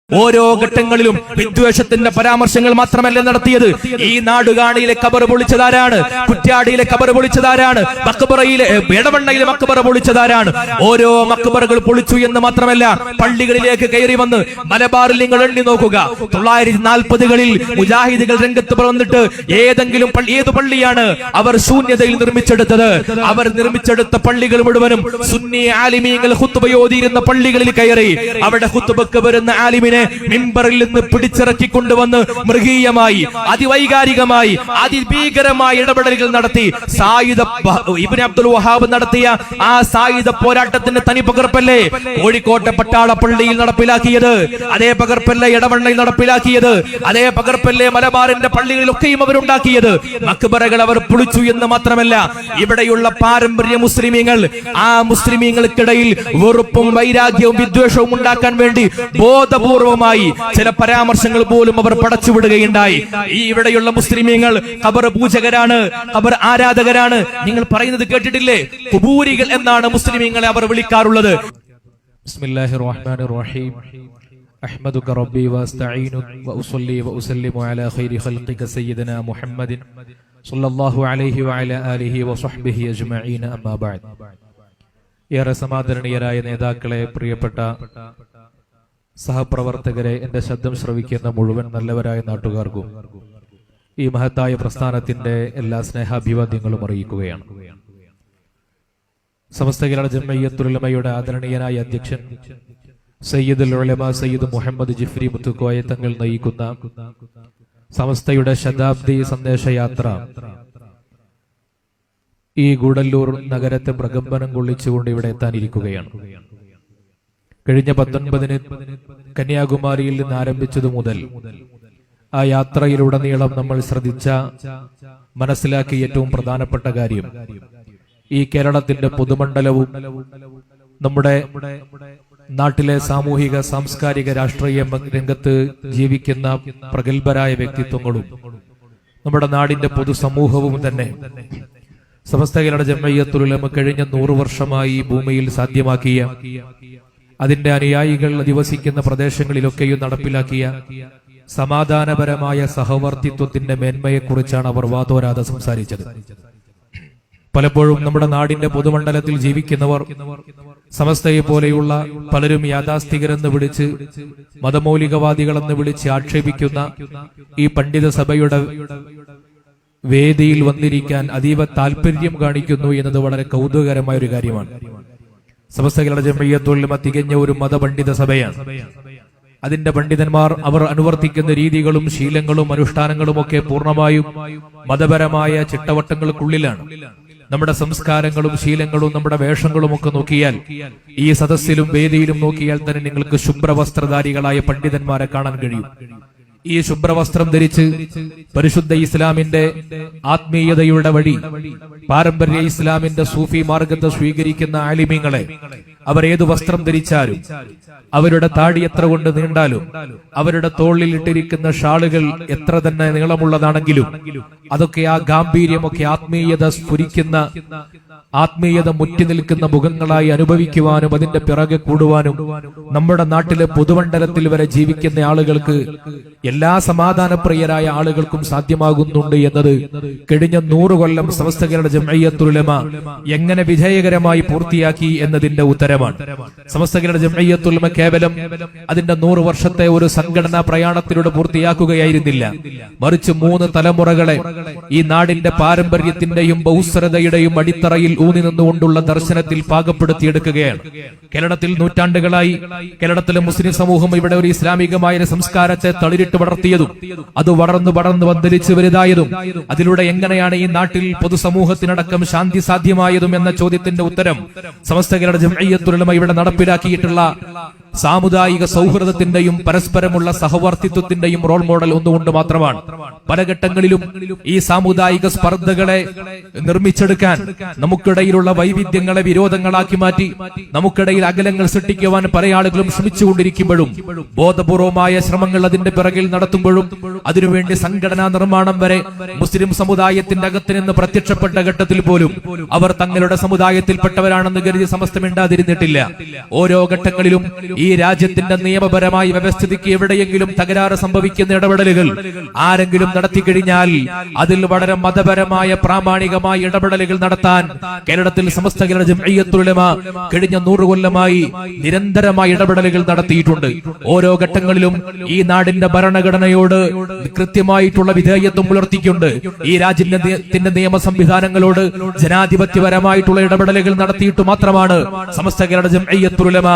ഓരോ ഘട്ടങ്ങളിലും വിദ്വേഷത്തിന്റെ പരാമർശങ്ങൾ മാത്രമല്ല നടത്തിയത്. ഈ നാടുകാണിയിലെ ഖബർ പൊളിച്ചതാരാണ്? കുറ്റ്യാടിയിലെ ഖബർ പൊളിച്ചതാരാണ്? മക്ബറയിലെ എടവണ്ണയിലെ മക്ബറ പൊളിച്ചതാരാണ്? ഓരോ മക്ബറകൾ പൊളിച്ചു എന്ന് മാത്രമല്ല, പള്ളികളിലേക്ക് കയറി വന്ന് മലബാറിൽ നിങ്ങൾ എണ്ണി നോക്കുക. 1940കളിൽ മുജാഹിദുകൾ രംഗത്ത് വന്നിട്ട് ഏത് പള്ളിയാണ് അവർ ശൂന്യതയിൽ നിർമ്മിച്ചെടുത്തത്? അവർ നിർമ്മിച്ചെടുത്ത പള്ളികൾ മുഴുവനും സുന്നി ആലിമീങ്ങൾ ഖുത്ബ ഓതിയിരുന്ന പള്ളികളിൽ കയറി അവിടെ ഖുത്ബക്ക് വരുന്ന ആലിമിനെ മിമ്പറിൽ നിന്ന് പിടിച്ചിറക്കി കൊണ്ടുവന്ന് മൃഗീയമായി, അതിവൈകാരികമായി, അതിഭീകരമായ ഇടപെടലുകൾ നടത്തി സായുധ ഇബ്നു അബ്ദുൽ വഹാബ് നടത്തിയ ആ സായുധ പോരാട്ടത്തിന്റെ തനി പകർപ്പല്ലേ കോഴിക്കോട്ടെ പട്ടാള പള്ളിയിൽ നടപ്പിലാക്കിയത്? അതേ പകർപ്പല്ലേ എടവണ്ണയിൽ നടപ്പിലാക്കിയത്? അതേ പകർപ്പല്ലേ മലബാറിന്റെ പള്ളികളിലൊക്കെയും അവരുണ്ടാക്കിയത്? മക്ബറകൾ അവർ പൊളിച്ചു എന്ന് മാത്രമല്ല, ഇവിടെയുള്ള പാരമ്പര്യ മുസ്ലിമീങ്ങൾ, ആ മുസ്ലിമീങ്ങൾക്കിടയിൽ വെറുപ്പും വൈരാഗ്യവും വിദ്വേഷവും ഉണ്ടാക്കാൻ വേണ്ടി ബോധപൂർവമായി ചില പരാമർശങ്ങൾ പോലും അവർ പടച്ചുവിടുകയുണ്ടായി. ഈ ഇവിടെയുള്ള മുസ്ലിമീങ്ങൾ ഖബർ പൂജകരാണ്, ഖബർ ആരാധകരാണ്. നിങ്ങൾ പറയുന്നത് കേട്ടിട്ടില്ലേ? ഖുബൂരികൾ എന്നാണ് മുസ്ലിമീങ്ങളെ അവർ വിളിക്കാറുള്ളത്. ബിസ്മില്ലാഹിർ റഹ്മാനിർ റഹീം. അഹ്മദുക റബ്ബി വഅസ്തഈനുക വഉസല്ലി വഉസല്ലിമു അലാ ഖൈരി ഖൽഖിക സയ്യിദനാ മുഹമ്മദിൻ സ്വല്ലല്ലാഹു അലൈഹി വഅലാ ആലിഹി വസഹ്ബിഹി അജ്മഈൻ. അമ്മാ ബഅദ്. ഏറെ സമാദരണീയരായ നേതാക്കളെ, പ്രിയപ്പെട്ട സഹപ്രവർത്തകരെ, എന്റെ ശബ്ദം ശ്രവിക്കുന്ന മുഴുവൻ നല്ലവരായ നാട്ടുകാർക്കും ഈ മഹത്തായ പ്രസ്ഥാനത്തിന്റെ എല്ലാ സ്നേഹാഭിവാദ്യങ്ങളും അറിയിക്കുകയാണ്. സമസ്ത കേരള ജംഇയ്യത്തുൽ ഉലമയുടെ ആദരണീയനായ അധ്യക്ഷൻ സയ്യിദുൽ ഉലമ സയ്യിദ് മുഹമ്മദ് ജിഫ്രി മുത്തുക്കോയ തങ്ങൾ നയിക്കുന്ന സമസ്തയുടെ ശതാബ്ദി സന്ദേശയാത്ര ഈ ഗൂഡല്ലൂർ നഗരത്തെ പ്രകമ്പനം കൊള്ളിച്ചുകൊണ്ട് ഇവിടെ എത്താനിരിക്കുകയാണ്. കഴിഞ്ഞ 19-ന് കന്യാകുമാരിയിൽ നിന്ന് ആരംഭിച്ചതു മുതൽ ആ യാത്രയിലുടനീളം നമ്മൾ ശ്രദ്ധിച്ച, മനസ്സിലാക്കിയ ഏറ്റവും പ്രധാനപ്പെട്ട കാര്യം, ഈ കേരളത്തിന്റെ പൊതുമണ്ഡലവും നമ്മുടെ നാട്ടിലെ സാമൂഹിക സാംസ്കാരിക രാഷ്ട്രീയ രംഗത്ത് ജീവിക്കുന്ന പ്രഗത്ഭരായ വ്യക്തിത്വങ്ങളും നമ്മുടെ നാടിന്റെ പൊതുസമൂഹവും തന്നെ സമസ്ത കേരള ജംഇയ്യത്തുൽ ഉലമ കഴിഞ്ഞ 100 വർഷമായി ഈ ഭൂമിയിൽ സാധ്യമാക്കിയ, അതിന്റെ അനുയായികൾ അധിവസിക്കുന്ന പ്രദേശങ്ങളിലൊക്കെയും നടപ്പിലാക്കിയ സമാധാനപരമായ സഹവർത്തിത്വത്തിന്റെ മേന്മയെക്കുറിച്ചാണ് അവർ വാതോരാതെ സംസാരിച്ചത്. പലപ്പോഴും നമ്മുടെ നാടിന്റെ പൊതുമണ്ഡലത്തിൽ ജീവിക്കുന്നവർ സമസ്തയെ പോലെയുള്ള പലരും യാഥാസ്ഥികരെന്ന് വിളിച്ച്, മതമൗലികവാദികളെന്ന് വിളിച്ച് ആക്ഷേപിക്കുന്ന ഈ പണ്ഡിത സഭയുടെ വേദിയിൽ വന്നിരിക്കാൻ അതീവ താല്പര്യം കാണിക്കുന്നു എന്നത് വളരെ കൗതുകകരമായ ഒരു കാര്യമാണ്. സമസ്ത കേരള ജംഇയ്യത്തുൽ ഉലമ തികഞ്ഞ ഒരു മതപണ്ഡിത സഭയാണ്. അതിന്റെ പണ്ഡിതന്മാർ അവർ അനുവർത്തിക്കുന്ന രീതികളും ശീലങ്ങളും അനുഷ്ഠാനങ്ങളും ഒക്കെ പൂർണ്ണമായും മതപരമായ ചിട്ടവട്ടങ്ങൾക്കുള്ളിലാണ്. നമ്മുടെ സംസ്കാരങ്ങളും ശീലങ്ങളും നമ്മുടെ വേഷങ്ങളും ഒക്കെ നോക്കിയാൽ, ഈ സദസ്സിലും വേദിയിലും നോക്കിയാൽ തന്നെ നിങ്ങൾക്ക് ശുഭ്രവസ്ത്രധാരികളായ പണ്ഡിതന്മാരെ കാണാൻ കഴിയും. ഈ ശുഭ്രവസ്ത്രം ധരിച്ച് പരിശുദ്ധ ഇസ്ലാമിന്റെ ആത്മീയതയുടെ വഴി, പാരമ്പര്യ ഇസ്ലാമിന്റെ സൂഫി മാർഗത്തെ സ്വീകരിക്കുന്ന ആലിമീങ്ങളെ അവരേതു വസ്ത്രം ധരിച്ചാലും, അവരുടെ താടി എത്ര കൊണ്ട് നീണ്ടാലും, അവരുടെ തോളിൽ ഇട്ടിരിക്കുന്ന ഷാളുകൾ എത്ര തന്നെ നീളമുള്ളതാണെങ്കിലും അതൊക്കെ ആ ഗാംഭീര്യമൊക്കെ ആത്മീയത സ്ഫുരിക്കുന്ന, ആത്മീയത മുറ്റി നിൽക്കുന്ന മുഖങ്ങളായി അനുഭവിക്കുവാനും അതിന്റെ പിറകെ കൂടുവാനും നമ്മുടെ നാട്ടിലെ പൊതുമണ്ഡലത്തിൽ വരെ ജീവിക്കുന്ന ആളുകൾക്ക്, എല്ലാ സമാധാനപ്രിയരായ ആളുകൾക്കും സാധ്യമാകുന്നുണ്ട് എന്നത് കഴിഞ്ഞ 100 കൊല്ലം സമസ്ത കേരള ജംഇയ്യത്തുൽ ഉലമ എങ്ങനെ വിജയകരമായി പൂർത്തിയാക്കി എന്നതിന്റെ ഉത്തരമാണ്. സമസ്ത കേരള ജംഇയ്യത്തുൽ ഉലമ കേവലം അതിന്റെ 100 വർഷത്തെ ഒരു സംഘടനാ പ്രയാണത്തിലൂടെ പൂർത്തിയാക്കുകയായിരുന്നില്ല, മറിച്ച് 3 തലമുറകളെ ഈ നാടിന്റെ പാരമ്പര്യത്തിന്റെയും ബഹുസ്വരതയുടെയും അടിത്തറയിൽ ഊന്നി നിന്നുകൊണ്ടുള്ള ദർശനത്തിൽ പാകപ്പെടുത്തിയെടുക്കുകയാണ്. കേരളത്തിൽ നൂറ്റാണ്ടുകളായി കേരളത്തിലെ മുസ്ലിം സമൂഹം ഇവിടെ ഒരു ഇസ്ലാമികമായ സംസ്കാരത്തെ തളിരിട്ട് വളർത്തിയതും അത് വളർന്നു വന്തരിച്ച് വലുതായതും, അതിലൂടെ എങ്ങനെയാണ് ഈ നാട്ടിൽ പൊതുസമൂഹത്തിനടക്കം ശാന്തി സാധ്യമായതും എന്ന ചോദ്യത്തിന്റെ ഉത്തരം സമസ്ത കേരള ജംഇയ്യത്തുൽ ഉലമ ഇവിടെ നടപ്പിലാക്കിയിട്ടുള്ള സാമുദായിക സൗഹൃദത്തിന്റെയും പരസ്പരമുള്ള സഹവർത്തിത്വത്തിന്റെയും റോൾ മോഡൽ ഒന്നുകൊണ്ട് മാത്രമാണ്. പല ഘട്ടങ്ങളിലും ഈ സാമുദായിക സ്പർദ്ധകളെ നിർമ്മിച്ചെടുക്കാൻ, നമുക്കിടയിലുള്ള വൈവിധ്യങ്ങളെ വിരോധങ്ങളാക്കി മാറ്റി നമുക്കിടയിൽ അകലങ്ങൾ സൃഷ്ടിക്കുവാൻ പല ആളുകളും ശ്രമിച്ചുകൊണ്ടിരിക്കുമ്പോഴും, ബോധപൂർവമായ ശ്രമങ്ങൾ അതിന്റെ പിറകിൽ നടത്തുമ്പോഴും, അതിനുവേണ്ടി സംഘടനാ നിർമ്മാണം വരെ മുസ്ലിം സമുദായത്തിന്റെ അകത്ത് നിന്ന് പ്രത്യക്ഷപ്പെട്ട ഘട്ടത്തിൽ പോലും അവർ തങ്ങളുടെ സമുദായത്തിൽപ്പെട്ടവരാണെന്ന് കരുതി സമസ്ത മിണ്ടാതിരുന്നിട്ടില്ല. ഓരോ ഘട്ടങ്ങളിലും ഈ രാജ്യത്തിന്റെ നിയമപരമായ വ്യവസ്ഥിതിക്ക് എവിടെയെങ്കിലും തകരാറ് സംഭവിക്കുന്ന ഇടപെടലുകൾ ആരെങ്കിലും നടത്തിക്കഴിഞ്ഞാൽ അതിൽ വളരെ മതപരമായ പ്രാമാണികമായ ഇടപെടലുകൾ നടത്താൻ കേരളത്തിൽ സമസ്ത കേരള ജംഇയ്യത്തുൽ ഉലമ കഴിഞ്ഞ 100 കൊല്ലമായി നിരന്തരമായ ഇടപെടലുകൾ നടത്തിയിട്ടുണ്ട്. ഓരോ ഘട്ടങ്ങളിലും ഈ നാടിന്റെ ഭരണഘടനയോട് കൃത്യമായിട്ടുള്ള വിധേയത്വം പുലർത്തിക്കൊണ്ട് ഈ രാജ്യത്തിന്റെ നിയമ സംവിധാനങ്ങളോട് ജനാധിപത്യപരമായിട്ടുള്ള ഇടപെടലുകൾ നടത്തിയിട്ട് മാത്രമാണ് സമസ്ത കേരള ജംഇയ്യത്തുൽ ഉലമ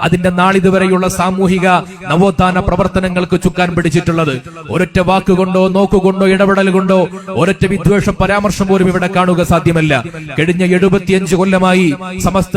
അതിന്റെ നാളിതുവരെയുള്ള സാമൂഹിക നവോത്ഥാന പ്രവർത്തനങ്ങൾക്ക് ചുക്കാൻ പിടിച്ചിട്ടുള്ളത്. ഒരൊറ്റ വാക്കുകൊണ്ടോ നോക്കുകൊണ്ടോ ഇടപെടൽ കൊണ്ടോ ഒരൊറ്റ വിദ്വേഷ പരാമർശം പോലും ഇവിടെ കാണുക സാധ്യമല്ല. കഴിഞ്ഞ 75 കൊല്ലമായി സമസ്ത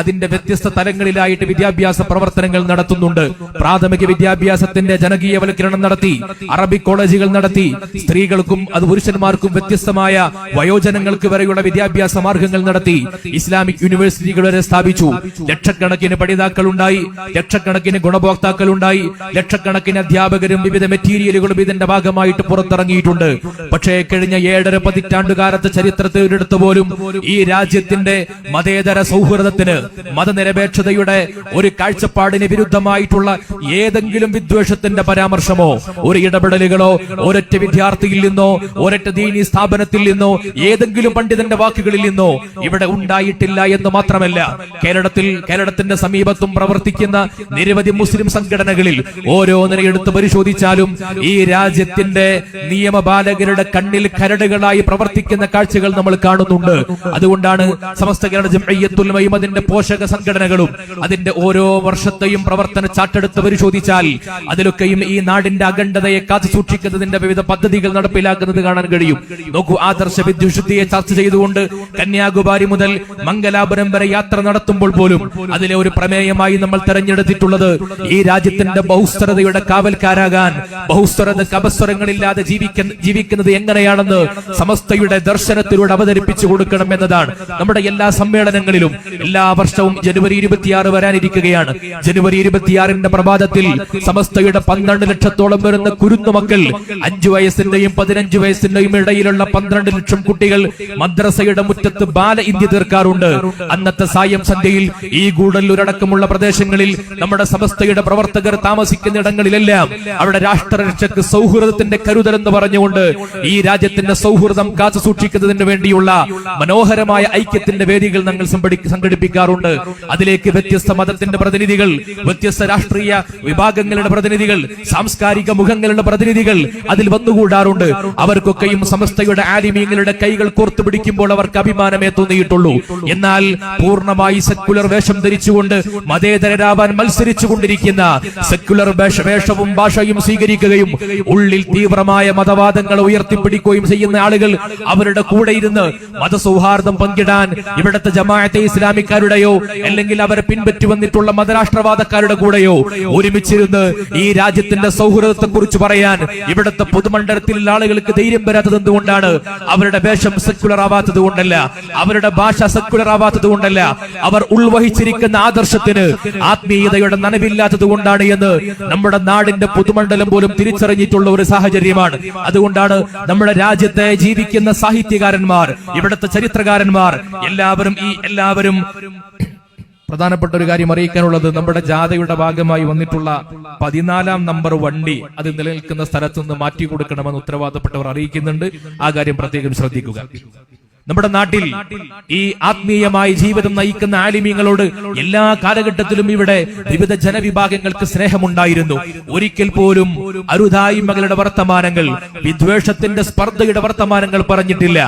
അതിന്റെ വ്യത്യസ്ത തലങ്ങളിലായിട്ട് വിദ്യാഭ്യാസ പ്രവർത്തനങ്ങൾ നടത്തുന്നുണ്ട്. പ്രാഥമിക വിദ്യാഭ്യാസത്തിന്റെ ജനകീയവൽക്കരണം നടത്തി, അറബിക് കോളേജുകൾ നടത്തി, സ്ത്രീകൾക്കും അത് പുരുഷന്മാർക്കും വ്യത്യസ്തമായ വയോജനങ്ങൾക്ക് വരെയുള്ള വിദ്യാഭ്യാസ മാർഗങ്ങൾ നടത്തി, ഇസ്ലാമിക് യൂണിവേഴ്സിറ്റികൾ വരെ സ്ഥാപിച്ചു. ലക്ഷക്കണക്കിന് പഠിതാക്കളുണ്ടായി, ലക്ഷക്കണക്കിന് ഗുണഭോക്താക്കളുണ്ടായി, ലക്ഷക്കണക്കിന് അധ്യാപകരും വിവിധ മെറ്റീരിയലുകളും ഇതിന്റെ ഭാഗമായിട്ട് പുറത്തിറങ്ങിയിട്ടുണ്ട്. പക്ഷേ കഴിഞ്ഞ 7.5 പതിറ്റാണ്ടുകാലത്തെ ചരിത്രത്തിലെടുത്ത് പോലും ഈ രാജ്യത്തിന്റെ മതേതര സൗഹൃദത്തിന്, മതനിരപേക്ഷതയുടെ ഒരു കാഴ്ചപ്പാടിന് വിരുദ്ധമായിട്ടുള്ള ഏതെങ്കിലും വിദ്വേഷത്തിന്റെ പരാമർശമോ ഒരു ഇടപെടലുകളോ ഒരൊറ്റ വിദ്യാർത്ഥിയിൽ നിന്നോ ഒരൊറ്റ ദീനി സ്ഥാപനത്തിൽ നിന്നോ ഏതെങ്കിലും പണ്ഡിതന്റെ വാക്കുകളിൽ നിന്നോ ഇവിടെ ഉണ്ടായിട്ടില്ല എന്ന് മാത്രമല്ല, കേരളത്തിന്റെ സമീപത്തും പ്രവർത്തിക്കുന്ന നിരവധി മുസ്ലിം സംഘടനകളിൽ ഓരോന്നിനെ എടുത്ത് പരിശോധിച്ചാലും ഈ രാജ്യത്തിന്റെ നിയമപാലകരുടെ കണ്ണിൽ കരടുകളായി പ്രവർത്തിക്കുന്ന കാഴ്ചകൾ നമ്മൾ കാണുന്നുണ്ട്. അതുകൊണ്ടാണ് സമസ്ത കേരള ജംഇയ്യത്തുൽ ഉലമയും അതിന്റെ പോഷക സംഘടനകളും അതിന്റെ ഓരോ വർഷത്തെയും പ്രവർത്തന ചാട്ടെടുത്ത് പരിശോധിച്ചാൽ അതിലൊക്കെയും ഈ നാടിന്റെ അഖണ്ഡതയെ കാത്തു സൂക്ഷിക്കുന്നതിന്റെ വിവിധ പദ്ധതികൾ നടപ്പിലാക്കുന്നത് കാണാൻ കഴിയും. നോക്കൂ, ആദർശ വിദ്യുഷുദ്ധിയെ ചർച്ച ചെയ്തുകൊണ്ട് കന്യാകുമാരി മുതൽ മംഗലാപുരം വരെ യാത്ര നടത്തുമ്പോൾ പോലും അതിലെ ഒരു പ്രമേയമായി നമ്മൾ തെരഞ്ഞെടുത്തിട്ടുള്ളത് ഈ രാജ്യത്തിന്റെ ബഹുസ്വരതയുടെ കാവൽക്കാരാകാൻ, ബഹുസ്വരതക്ക് അപസ്വരങ്ങളില്ലാതെ ജീവിക്കുന്നത് എങ്ങനെയാണെന്ന് സമസ്തയുടെ ദർശനത്തിലൂടെ അവതരിപ്പിച്ചു കൊടുക്കണം എന്നതാണ്. നമ്മുടെ എല്ലാ സമ്മേളനങ്ങളിലും എല്ലാ വർഷവും ജനുവരി 26 വരാനിരിക്കുകയാണ്. ജനുവരി 26ന്റെ പ്രഭാതത്തിൽ സമസ്തയുടെ 12 ലക്ഷത്തോളം വരുന്ന കുരുന്നുമക്കൾ, 5 വയസ്സിന്റെയും 15 വയസ്സിന്റെയും ഇടയിലുള്ള 12 ലക്ഷം കുട്ടികൾ മദ്രസയുടെ മുറ്റത്ത് ബാല ഇന്ത്യ തീർക്കാറുണ്ട്. അന്നത്തെ സായം സന്ധ്യയിൽ ഈ ഗൂഡല്ലൂരടക്കമുള്ള പ്രദേശങ്ങളിൽ നമ്മുടെ സമസ്തയുടെ പ്രവർത്തകർ താമസിക്കുന്ന ഇടങ്ങളിലെല്ലാം അവിടെ രാഷ്ട്രരക്ഷക്ക് സൗഹൃദത്തിന്റെ കരുതൽ എന്ന് പറഞ്ഞുകൊണ്ട് ഈ രാജ്യത്തിന്റെ സൗഹൃദം കാത്തു സൂക്ഷിക്കുന്നതിന് വേണ്ടിയുള്ള മനോഹരമായ ഐക്യത്തിന്റെ വേദികൾ ഞങ്ങൾ സംഘടിപ്പിക്കാറുണ്ട്. അതിലേക്ക് വ്യത്യസ്ത മതത്തിന്റെ പ്രതിനിധികൾ, വ്യത്യസ്ത രാഷ്ട്രീയ വിഭാഗങ്ങളുടെ പ്രതിനിധികൾ, സാംസ്കാരിക മുഖങ്ങളുടെ പ്രതിനിധികൾ അതിൽ വന്നുകൂടാറുണ്ട്. അവർക്കൊക്കെയും സമസ്തയുടെ ആലിമീങ്ങളുടെ കൈകൾ കോർത്തു പിടിക്കുമ്പോൾ അവർക്ക് അഭിമാനമേ തോന്നിയിട്ടുള്ളൂ. എന്നാൽ പൂർണ്ണമായി സെക്കുലർ വേഷം ധരിച്ചുകൊണ്ട് മതേതരരാവാൻ മത്സരിച്ചു കൊണ്ടിരിക്കുന്ന, സെക്കുലർ വേഷവും ഭാഷയും സ്വീകരിക്കുകയും ഉള്ളിൽ തീവ്രമായ മതവാദങ്ങൾ ഉയർത്തിപ്പിടിക്കുകയും ചെയ്യുന്ന ആളുകൾ അവരുടെ കൂടെ ഇരുന്ന് മതസൗഹാർദ്ദം പങ്കിടാൻ ഇവിടുത്തെ ജമാഅത്തെ ഇസ്ലാമിക്കാരുടെയോ അല്ലെങ്കിൽ അവരെ പിൻപറ്റി വന്നിട്ടുള്ള മതരാഷ്ട്രവാദക്കാരുടെ കൂടെയോ ഒരുമിച്ചിരുന്ന് ഈ രാജ്യത്തിന്റെ സൗഹൃദത്തെ കുറിച്ച് പറയാൻ ഇവിടുത്തെ പൊതുമണ്ഡലത്തിലുള്ള ആളുകൾക്ക് ധൈര്യം വരാത്തത് എന്തുകൊണ്ടാണ്? അവരുടെ വേഷം സെക്കുലർ ആവാത്തത് കൊണ്ടല്ല, അവരുടെ ഭാഷ സെക്കുലർ ആവാത്തത് കൊണ്ടല്ല, അവർ ഉൾവഹിച്ചിരിക്കുന്ന ആദർശത്തിന് ആത്മീയതയുടെ നനവില്ലാത്തത് കൊണ്ടാണ് എന്ന് നമ്മുടെ നാടിന്റെ പൊതുമണ്ഡലം പോലും തിരിച്ചറിഞ്ഞിട്ടുള്ള ഒരു സാഹചര്യമാണ്. അതുകൊണ്ടാണ് നമ്മുടെ രാജ്യത്തെ ജീവിക്കുന്ന സാഹിത്യകാരന്മാർ, ഇവിടുത്തെ ചരിത്രകാരന്മാർ എല്ലാവരും പ്രധാനപ്പെട്ട ഒരു കാര്യം അറിയിക്കാനുള്ളത്, നമ്മുടെ ജാഥയുടെ ഭാഗമായി വന്നിട്ടുള്ള 14ാം നമ്പർ വണ്ടി അത് നിലനിൽക്കുന്ന സ്ഥലത്തു നിന്ന് മാറ്റി കൊടുക്കണമെന്ന് ഉത്തരവാദപ്പെട്ടവർ അറിയിക്കുന്നുണ്ട്. ആ കാര്യം പ്രത്യേകം ശ്രദ്ധിക്കുക. നമ്മുടെ നാട്ടിൽ ഈ ആത്മീയമായ ജീവിതം നയിക്കുന്ന ആലിമീങ്ങളോട് എല്ലാ കാലഘട്ടത്തിലും ഇവിടെ വിവിധ ജനവിഭാഗങ്ങൾക്ക് സ്നേഹമുണ്ടായിരുന്നു. ഒരിക്കൽ പോലും അരുതായ്മകളുടെ വർത്തമാനങ്ങൾ, വിദ്വേഷത്തിന്റെ സ്പർദ്ധയുടെ വർത്തമാനങ്ങൾ പറഞ്ഞിട്ടില്ല.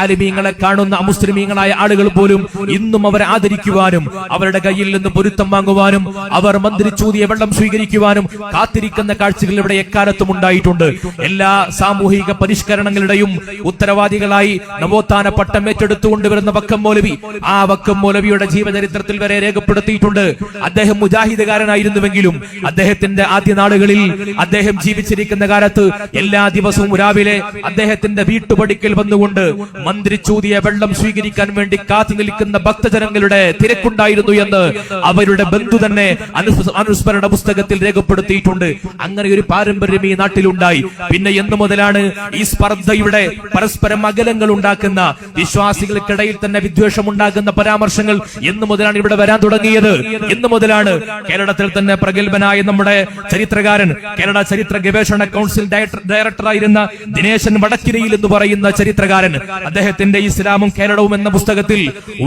ആലിമീങ്ങളെ കാണുന്ന അമുസ്ലിമീങ്ങളായ ആളുകൾ പോലും ഇന്നും അവരെ ആദരിക്കുവാനും അവരുടെ കയ്യിൽ നിന്ന് പൊരുത്തം വാങ്ങുവാനും അവർ മന്ത്രിച്ചൂതിയ വെള്ളം സ്വീകരിക്കുവാനും കാത്തിരിക്കുന്ന കാഴ്ചകൾ ഇവിടെ എക്കാലത്തും ഉണ്ടായിട്ടുണ്ട്. എല്ലാ സാമൂഹിക പരിഷ്കരണങ്ങളുടെയും ഉത്തരവാദികളായി നവോത്ഥാന പട്ടം ഏറ്റെടുത്തുകൊണ്ടുവരുന്ന വക്കം മൗലവി, ആ വക്കം മൗലവിയുടെ ജീവചരിത്രത്തിൽ വരെ രേഖപ്പെടുത്തിയിട്ടുണ്ട്. അദ്ദേഹം മുജാഹിദുകാരനായിരുന്നുവെങ്കിലും അദ്ദേഹത്തിന്റെ ആദ്യ നാളുകളിൽ അദ്ദേഹം ജീവിച്ചിരിക്കുന്ന കാലത്ത് എല്ലാ ദിവസവും രാവിലെ അദ്ദേഹത്തിന്റെ വീട്ടുപടിക്കൽ വന്നുകൊണ്ട് മന്ത്രിച്ചൂതിയ വെള്ളം സ്വീകരിക്കാൻ വേണ്ടി കാത്തു നിൽക്കുന്ന ഭക്തജനങ്ങളുടെ തിരക്കുണ്ടായിരുന്നു എന്ന് അവരുടെ ബന്ധു തന്നെ അനുസ്മരണ പുസ്തകത്തിൽ രേഖപ്പെടുത്തിയിട്ടുണ്ട്. അങ്ങനെ ഒരു പാരമ്പര്യം ഈ നാട്ടിലുണ്ടായി. പിന്നെ എന്നു മുതലാണ് ഈ സ്പർദ്ധയുടെ പരസ്പരം അകലങ്ങൾ ഉണ്ടാക്കുന്ന, വിശ്വാസികൾക്കിടയിൽ തന്നെ വിദ്വേഷം ഉണ്ടാക്കുന്ന പരാമർശങ്ങൾ എന്നു മുതലാണ് ഇവിടെ വരാൻ തുടങ്ങിയത്? എന്നു മുതലാണ് കേരളത്തിൽ തന്നെ പ്രഗത്ഭനായ നമ്മുടെ ചരിത്രകാരൻ, കേരള ചരിത്ര ഗവേഷണ കൗൺസിൽ ഡയറക്ടറായിരുന്ന ദിനേശൻ വടക്കിനിയിൽ എന്ന് പറയുന്ന ചരിത്രകാരൻ അദ്ദേഹത്തിന്റെ ഇസ്ലാമും കേരളവും എന്ന പുസ്തകത്തിൽ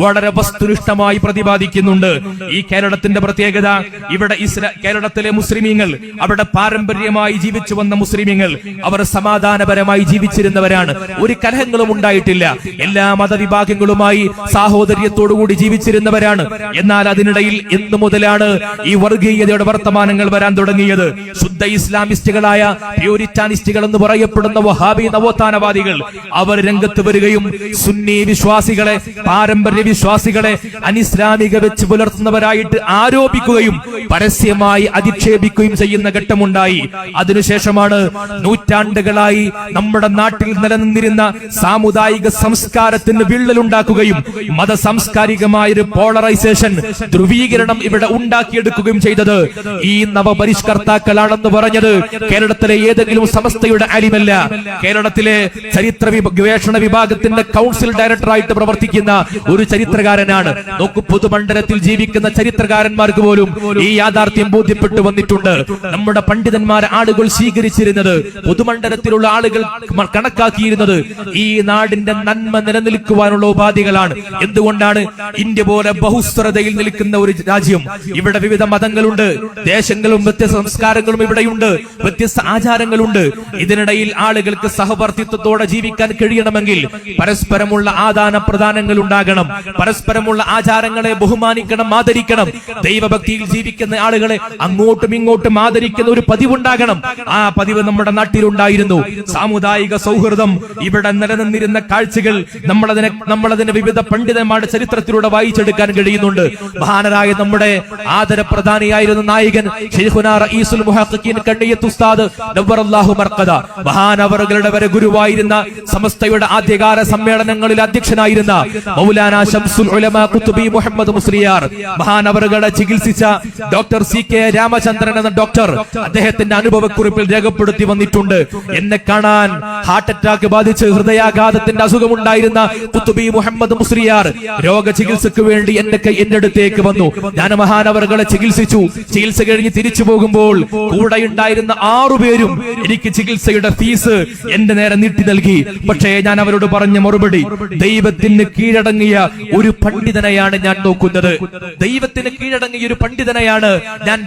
വളരെ വസ്തുനിഷ്ഠമായി പ്രതിപാദിക്കുന്നുണ്ട്. ഈ കേരളത്തിന്റെ പ്രത്യേകത, ഇവിടെ കേരളത്തിലെ മുസ്ലിമീങ്ങൾ, അവിടെ പാരമ്പര്യമായി ജീവിച്ചു വന്ന മുസ്ലിമീങ്ങൾ, അവർ സമാധാനപരമായി ജീവിച്ചിരുന്നവരാണ്. ഒരു കലഹങ്ങളും ഉണ്ടായിട്ടില്ല. എല്ലാ മതവിഭാഗങ്ങളുമായി സാഹോദര്യത്തോടുകൂടി ജീവിച്ചിരുന്നവരാണ്. എന്നാൽ അതിനിടയിൽ എന്നു മുതലാണ് ഈ വർഗീയതയുടെ വർത്തമാനങ്ങൾ വരാൻ തുടങ്ങിയത്? ശുദ്ധ ഇസ്ലാമിസ്റ്റുകളായ പ്യൂരിറ്റാനിസ്റ്റുകൾ എന്ന് പറയപ്പെടുന്ന വഹാബി നവോത്ഥാനവാദികൾ അവർ രംഗത്ത് വരികയും സുന്നി വിശ്വാസികളെ, പാരമ്പര്യ വിശ്വാസികളെ അനിസ്ലാമിക വെച്ച് പുലർത്തുന്നവരായിട്ട് ആരോപിക്കുകയും പരസ്യമായി അധിക്ഷേപിക്കുകയും ചെയ്യുന്ന ഘട്ടമുണ്ടായി. അതിനുശേഷമാണ് നൂറ്റാണ്ടുകളായി നമ്മുടെ നാട്ടിൽ നിലനിന്നിരുന്ന സാമുദായിക സംസ്കാരത്തിന് വിള്ളലുണ്ടാക്കുകയും മതസാംസ്കാരികമായൊരു പോളറൈസേഷൻ, ധ്രുവീകരണം ഇവിടെ ഉണ്ടാക്കിയെടുക്കുകയും ചെയ്തത് ഈ നവപരിഷ്കർത്താക്കളാണെന്ന് പറഞ്ഞത് കേരളത്തിലെ ഏതെങ്കിലും സമസ്തയുടെ അലിമല്ല, കേരളത്തിലെ ചരിത്ര ഗവേഷണ വിഭാഗത്തിന്റെ കൗൺസിൽ ഡയറക്ടറായിട്ട് പ്രവർത്തിക്കുന്ന ഒരു ചരിത്രകാരനാണ്. നോക്കൂ, പൊതുമണ്ഡലത്തിൽ ജീവിക്കുന്ന ചരിത്രകാരന്മാർക്ക് പോലും ഈ യാഥാർത്ഥ്യം ബോധ്യപ്പെട്ടു വന്നിട്ടുണ്ട്. നമ്മുടെ പണ്ഡിതന്മാരെ ആളുകൾ സ്വീകരിച്ചിരുന്നത്, പൊതുമണ്ഡലത്തിലുള്ള ആളുകൾ കണക്കാക്കിയിരുന്നത് ഈ നാടിന്റെ നന്മ നിലനിൽക്കുവാനുള്ള ഉപാധികളാണ്. എന്തുകൊണ്ടാണ്? ഇന്ത്യ പോലെ ബഹുസ്വരതയിൽ നിൽക്കുന്ന ഒരു രാജ്യം, ഇവിടെ വിവിധ മതങ്ങളുണ്ട്, ദേശങ്ങളും വ്യത്യസ്ത സംസ്കാരങ്ങളും ഇവിടെയുണ്ട്, വ്യത്യസ്ത ആചാരങ്ങളുണ്ട്. ഇതിനിടയിൽ ആളുകൾക്ക് സഹവർത്തിത്വത്തോടെ ജീവിക്കാൻ കഴിയണമെങ്കിൽ പരസ്പരമുള്ള ആദാന പ്രദാനങ്ങൾ ഉണ്ടാകണം, പരസ്പരമുള്ള ആചാരങ്ങളെ ബഹുമാനിക്കണം, ആദരിക്കണം. ദൈവഭക്തിയിൽ ജീവിക്കുന്ന ആളുകളെ അങ്ങോട്ടും ഇങ്ങോട്ടും ആദരിക്കുന്ന ഒരു പതിവുണ്ടാകണം. ആ പതിവ് നമ്മുടെ നാട്ടിലുണ്ടായിരുന്നു. സാമുദായിക സൗഹൃദം ഇവിടെ നിലനിന്നിരുന്ന കാഴ്ചകൾ നമ്മളതിനെ വിവിധ പണ്ഡിതന്മാരുടെ ചരിത്രത്തിലൂടെ വായിച്ചെടുക്കാൻ കഴിയുന്നുണ്ട്. മഹാനരായ നമ്മുടെ ആദരപ്രധാനിയായിരുന്ന നായകൻ ശൈഖുനാ റഈസുൽ മുഹഖഖീൻ കണ്ണിയത്ത് ഉസ്താദ് നവ്വറല്ലാഹു മർഖദ, മഹാനവറുകളുടെ വരെ ഗുരുവായിരുന്ന, സമസ്തയുടെ ആദ്യകാല സമ്മേളനങ്ങളിൽ അധ്യക്ഷനായിരുന്ന മൗലാന ശംസുൽ ഉലമാ ഖുത്ബി മുഹമ്മദ് മുസ്ലിയാർ, മഹാനവറുകളെ ചികിത്സിച്ച ഡോക്ടർ CK രാമചന്ദ്രൻ എന്ന ഡോക്ടർ അദ്ദേഹത്തിന്റെ അനുഭവക്കുറിപ്പിൽ രേഖപ്പെടുത്തി വന്നിട്ടുണ്ട്. എന്നെ കാണാൻ ഹാർട്ട് അറ്റാക്ക് ബാധിച്ച് ഹൃദയാഘാതത്തിന്റെ അസുഖമുണ്ടായിരുന്ന ഖുത്ബി മുഹമ്മദ് മുസ്ലിയാർ രോഗ ചികിത്സക്ക് വേണ്ടി എന്റെ അടുത്തേക്ക് വന്നു. ഞാൻ മഹാനവറുകളെ ചികിത്സിച്ചു. ചികിത്സ കഴിഞ്ഞ് തിരിച്ചു പോകുമ്പോൾ കൂടെ ഉണ്ടായിരുന്ന 6 പേരും എനിക്ക് ചികിത്സയുടെ ഫീസ് എന്റെ നേരെ നീട്ടി നൽകി. പക്ഷേ ഞാൻ അവരോട് പറഞ്ഞ മറുപടി, ദൈവത്തിന് കീഴടങ്ങിയ ഒരു പണ്ഡിതനെയാണ് ഞാൻ നോക്കുന്നത്, ദൈവത്തിന് കീഴടങ്ങിയ ഒരു പണ്ഡിതനെയാണ് ഞാൻ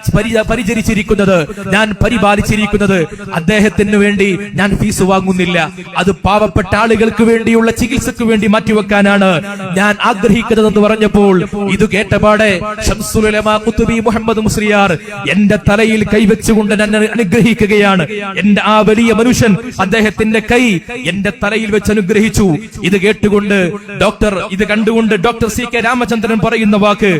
പരിചരിച്ചിരിക്കുന്നത്, ഞാൻ പരിപാലിച്ചിരിക്കുന്നത്. അദ്ദേഹത്തിന് വേണ്ടി ഞാൻ ഫീസ് വാങ്ങുന്നില്ല. അത് പാവപ്പെട്ട ആളുകൾക്ക് വേണ്ടിയുള്ള ചികിത്സക്ക് വേണ്ടി മാറ്റിവെക്കാനാണ് ഞാൻ ആഗ്രഹിക്കുന്നതെന്ന് പറഞ്ഞപ്പോൾ ഇത് കേട്ടപാടെ ശംസുൽ ഉലമാ ഖുത്ബി മുഹമ്മദ് മുസ്ലിയാർ എന്റെ തലയിൽ കൈവച്ചുകൊണ്ട് എന്നെ അനുഗ്രഹിക്കുകയാണ്. എന്റെ ആ വലിയ മനുഷ്യൻ അദ്ദേഹത്തിന്റെ കൈ എന്റെ തലയിൽ വെച്ച് അനുഗ്രഹിച്ചു. ഇത് കേട്ടുകൊണ്ട് ഇത് കണ്ടുകൊണ്ട് ഡോക്ടർ CK രാമചന്ദ്രൻ പറയുന്ന വാക്ക്,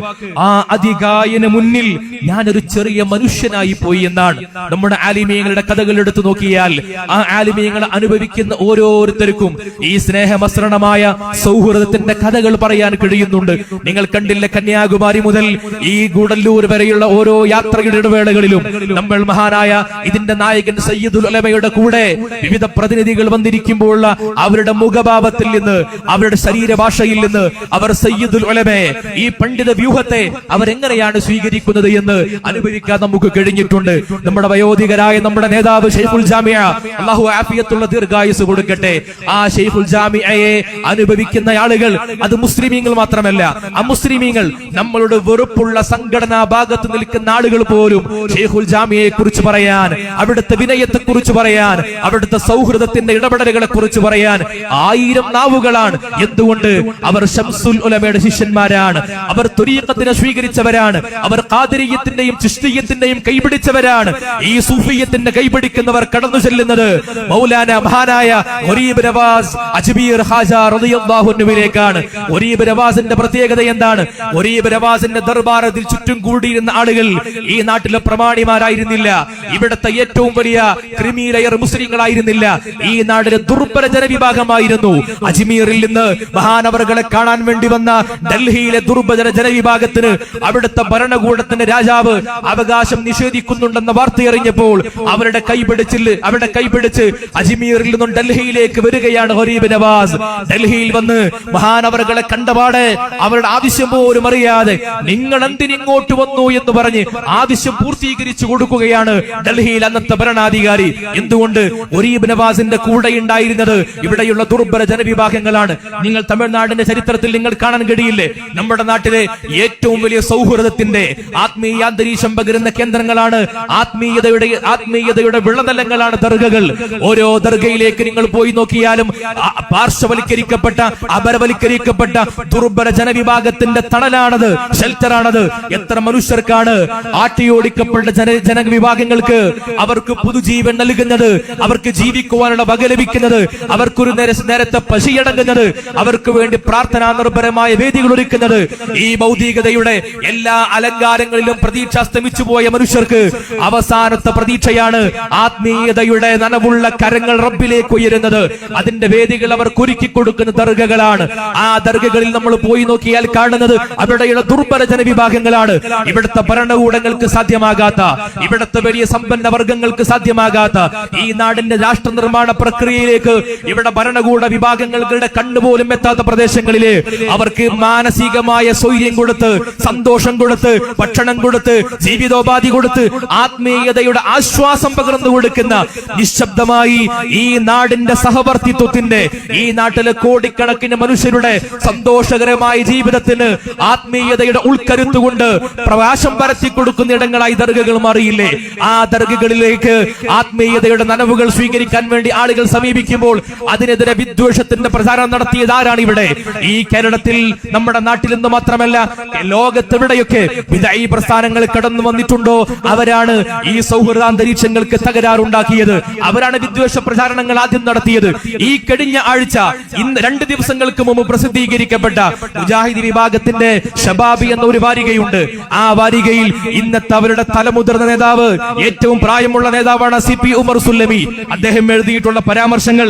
ആ അധികായന് മുന്നിൽ ഞാനൊരു ചെറിയ മനുഷ്യനായി പോയി എന്നാണ്. നമ്മുടെ ആലിമീങ്ങളുടെ കഥകൾ എടുത്തു നോക്കിയാൽ ആ ആലിമീങ്ങളെ അനുഭവിക്കുന്ന ഓരോരുത്തർക്കും ഈ സ്നേഹമസൃണമായ സൗഹൃദത്തിന്റെ കഥകൾ പറയാൻ കഴിയുന്നുണ്ട്. നിങ്ങൾ കണ്ടില്ല, കന്യാകുമാരി മുതൽ ഈ ഗൂഡല്ലൂർ വരെയുള്ള ഓരോ യാത്രയുടെ ഇടവേളകളിലും നമ്മൾ മഹാനായ ഇതിന്റെ നായകൻ സയ്യിദുൽ ഉലമയുടെ കൂടെ വിവിധ പ്രതിനിധികൾ വന്നിരിക്കുമ്പോൾ അവരുടെ മുഖഭാവത്തിൽ നിന്ന്, അവരുടെ ശരീരഭാഷയിൽ നിന്ന് അവർ സയ്യിദുൽ ഉലമയെ, ഈ പണ്ഡിത വ്യൂഹത്തെ അവരെങ്ങനെയാണ് സ്വീകരിക്കുന്നത് എന്ന് അനുഭവിക്കാൻ നമുക്ക് കഴിഞ്ഞിട്ടുണ്ട്. നമ്മുടെ വയോധികരായ നമ്മുടെ നേതാവ് ശൈഖുൽ ജാമിഅ, അല്ലാഹു ആഫിയത്തുള്ള ദീർഘായുസ് കൊടുക്കട്ടെ, ആ ശൈഖുൽ ജാമിഅയെ അനുഭവിക്കുന്ന ആളുകൾ അത് മുസ്ലിമീങ്ങൾ മാത്രമല്ല, അമുസ്ലിമീങ്ങൾ, നമ്മളുടെ വെറുപ്പുള്ള സംഘടനാ ഭാഗത്ത് നിൽക്കുന്ന ആളുകൾ പോലും ശൈഖുൽ ജാമിഅയെ കുറിച്ച് പറയാൻ, അവിടുത്തെ വിനയത്തെ കുറിച്ച് പറയാൻ, അവിടുത്തെ സൗഹൃദത്തിന്റെ ഇടപെടലുകളെ കുറിച്ച് പറയാൻ 1000 നാവുകളാണ്. എന്തുകൊണ്ട്? അവർ ശംസുൽ ഉലമയുടെ ശിഷ്യന്മാരാണ്, അവർ തുരീഖത്തിനെ സ്വീകരിച്ചവരാണ്, അവർ ഖാദിരിയത്തിന്റെയും ചിശ്തിയത്തിന്റെയും കൈപിടിച്ചവരാണ്. ഈ സൂഫിയത്തിന്റെ കൈപിടിക്കുന്നവർ കടന്നു ചെല്ലുന്നത് മൗലാന മഹാനായ ഗരീബ് നവാസ് അജ്മീർ ഖാജ റളിയല്ലാഹു അൻഹുവിലേക്കാണ്. ഒരീബ് നവാസിന്റെ പ്രത്യേകത എന്താണ്? ഒരീബ് നവാസിന്റെ ദർബാറിൽ ചുറ്റും കൂടിയിരുന്ന ആളുകൾ ഈ നാട്ടിലെ പ്രമാണിമാരായിരുന്നില്ല. ഇവിടുത്തെ ഏറ്റവും വലിയ ക്രിമിലെയർ മുസ്ലിങ്ങളായിരുന്നില്ല. ഈ നാടിലെ ദുർബല ജനവിഭാഗമായിരുന്നു. അജ്മീറിൽ നിന്ന് മഹാനവറുകളെ കാണാൻ വേണ്ടി വന്ന ഡൽഹിയിലെ ദുർബല ജനവിഭാഗത്തിന് അവിടുത്തെ ഭരണകൂടത്തിന്റെ രാജാവ് അവകാശം നിഷേധിക്കുന്നുണ്ടെന്ന വാർത്തയറിഞ്ഞപ്പോൾ അവരുടെ കൈപിടിച്ച് അജ്മീറിൽ നിന്നും ഡൽഹിയിലേക്ക് വരികയാണ് ഗരീബ് നവാസ്. ഡൽഹിയിൽ വന്ന് മഹാനവറുകളെ കണ്ടപാടെ അവരുടെ ആവശ്യം പോലും അറിയാതെ നിങ്ങൾ എന്തിനിങ്ങോട്ട് വന്നു എന്ന് പറഞ്ഞ് ആവശ്യം പൂർത്തീകരിച്ചു കൊടുക്കുകയാണ് ഡൽഹിയിൽ അന്നത്തെ ഭരണാധികാരി. എന്തുകൊണ്ട്? ഗരീബ് നവാസിന്റെ കൂടെ ഉണ്ടായിരുന്നത് ഇവിടെയുള്ള ദുർബല ജനവിഭാഗങ്ങളാണ്. നിങ്ങൾ തമിഴ്നാടിന്റെ ചരിത്രത്തിൽ നിങ്ങൾ കാണാൻ കഴിയില്ലേ, നമ്മുടെ നാട്ടിലെ ഏറ്റവും വലിയ സൗഹൃദത്തിന്റെ ആത്മീയ അന്തരീക്ഷം പകരുന്ന കേന്ദ്രങ്ങളാണ്, ആത്മീയതയുടെ വിളനിലങ്ങളാണ് ദർഗകൾ. ഓരോ ദർഗയിലേക്ക് നിങ്ങൾ പോയി നോക്കിയാലും പാർശ്വവൽക്കരിക്കപ്പെട്ട അപരവൽക്കരിക്കപ്പെട്ട ദുർബല ജനവിഭാഗത്തിന്റെ തണലാണത്, ഷെൽട്ടറാണത്. എത്ര മനുഷ്യർക്കാണ് ആട്ടിയോടിക്കപ്പെട്ട ജനവിഭാഗങ്ങൾക്ക് അവർക്ക് പുതുജീവൻ നൽകുന്നത്, അവർക്ക് ജീവിക്കുവാനുള്ള വക ലഭിക്കുന്നത്, അവർക്കൊരു നേരത്തെ പശിയടങ്ങുന്നത്, അവർക്ക് വേണ്ടി പ്രാർത്ഥനാ നിർഭരമായ വേദികൾ ഒരുക്കുന്നത്. ഈ ഭൗതികതയുടെ എല്ലാ അലങ്കാരങ്ങളിലും പ്രതീക്ഷ അസ്തമിച്ചു പോയ മനുഷ്യർക്ക് അവസാനത്തെ പ്രതീക്ഷയാണ് ആത്മീയതയുടെ നനവുള്ള കരങ്ങൾ റബ്ബിലേക്ക് ഉയരുന്നത്. അതിന്റെ വേദികൾ അവർക്ക് ഒരുക്കി കൊടുക്കുന്ന ദർഗകളാണ്. ആ ദർഗകളിൽ നമ്മൾ പോയി നോക്കിയാൽ കാണുന്നത് അവിടെയുള്ള ദുർബല ജനവിഭാഗങ്ങളാണ്. ഇവിടുത്തെ ഭരണകൂടങ്ങൾക്ക് സാധ്യമാകാത്ത, ഇവിടുത്തെ വലിയ സമ്പന്ന വർഗങ്ങൾക്ക് സാധ്യമാകാത്ത ഈ നാടിന്റെ രാഷ്ട്ര നിർമ്മാണ പ്രക്രിയയിലേക്ക് ഇവിടെ ഭരണകൂട വിഭാഗങ്ങളുടെ കണ്ണുപോലും എത്താത്ത പ്രദേശങ്ങളില് അവർക്ക് മാനസികമായ സ്വൈര്യം കൊടുത്ത്, സന്തോഷം കൊടുത്ത്, ഭക്ഷണം കൊടുത്ത്, ജീവിതോപാധി കൊടുത്ത്, ആത്മീയതയുടെ ആശ്വാസം പകർന്നു കൊടുക്കുന്ന നിശബ്ദമായി ഈ നാടിന്റെ സഹവർത്തിത്വത്തിന്റെ, ഈ നാട്ടിലെ കോടിക്കണക്കിന് മനുഷ്യരുടെ സന്തോഷകരമായ ജീവിതത്തിന് ആത്മീയതയുടെ ഉൾക്കരുത്തുകൊണ്ട് പ്രകാശം പരത്തി കൊടുക്കുന്ന ഇടങ്ങളായി ദർഗകൾ മാറിയില്ലേ? ആ ദർഗകളിലേക്ക് ആത്മീയതയുടെ നനവുകൾ സ്വീകരിക്കാൻ വേണ്ടി ആളുകൾ സമീപിക്കുമ്പോൾ അതിനെതിരെ വിദ്വേഷത്തിന്റെ പ്രചാരണം നടത്തിയത് ആരാണ് ഇവിടെ? ഈ കേരളത്തിൽ, നമ്മുടെ നാട്ടിൽ നിന്ന് മാത്രമല്ല ലോകത്തെവിടെയൊക്കെ വിദഈ പ്രസ്ഥാനങ്ങൾ കടന്നു വന്നിട്ടുണ്ടോ അവരാണ് ഈ സൗഹൃദാന്തരീക്ഷങ്ങൾക്ക് തകരാറുണ്ടാക്കിയത്. അവരാണ് വിദ്വേഷ പ്രചാരണങ്ങൾ ആദ്യം നടത്തിയത്. ഈ കഴിഞ്ഞ ആഴ്ച 2 ദിവസങ്ങൾക്ക് മുമ്പ് പ്രസിദ്ധീകരിക്കപ്പെട്ട മുജാഹിദ് വിഭാഗത്തിന്റെ ഷബാബി എന്ന ഒരു വാരികയുണ്ട്. ആ വാരികയിൽ ഇന്നത്തെ അവരുടെ തലമുതിർന്ന നേതാവ്, ഏറ്റവും പ്രായമുള്ള നേതാവാണ് CP ഉമർ സുല്ലമി. അദ്ദേഹം എഴുതിയിട്ടുള്ള പരാമർശങ്ങൾ,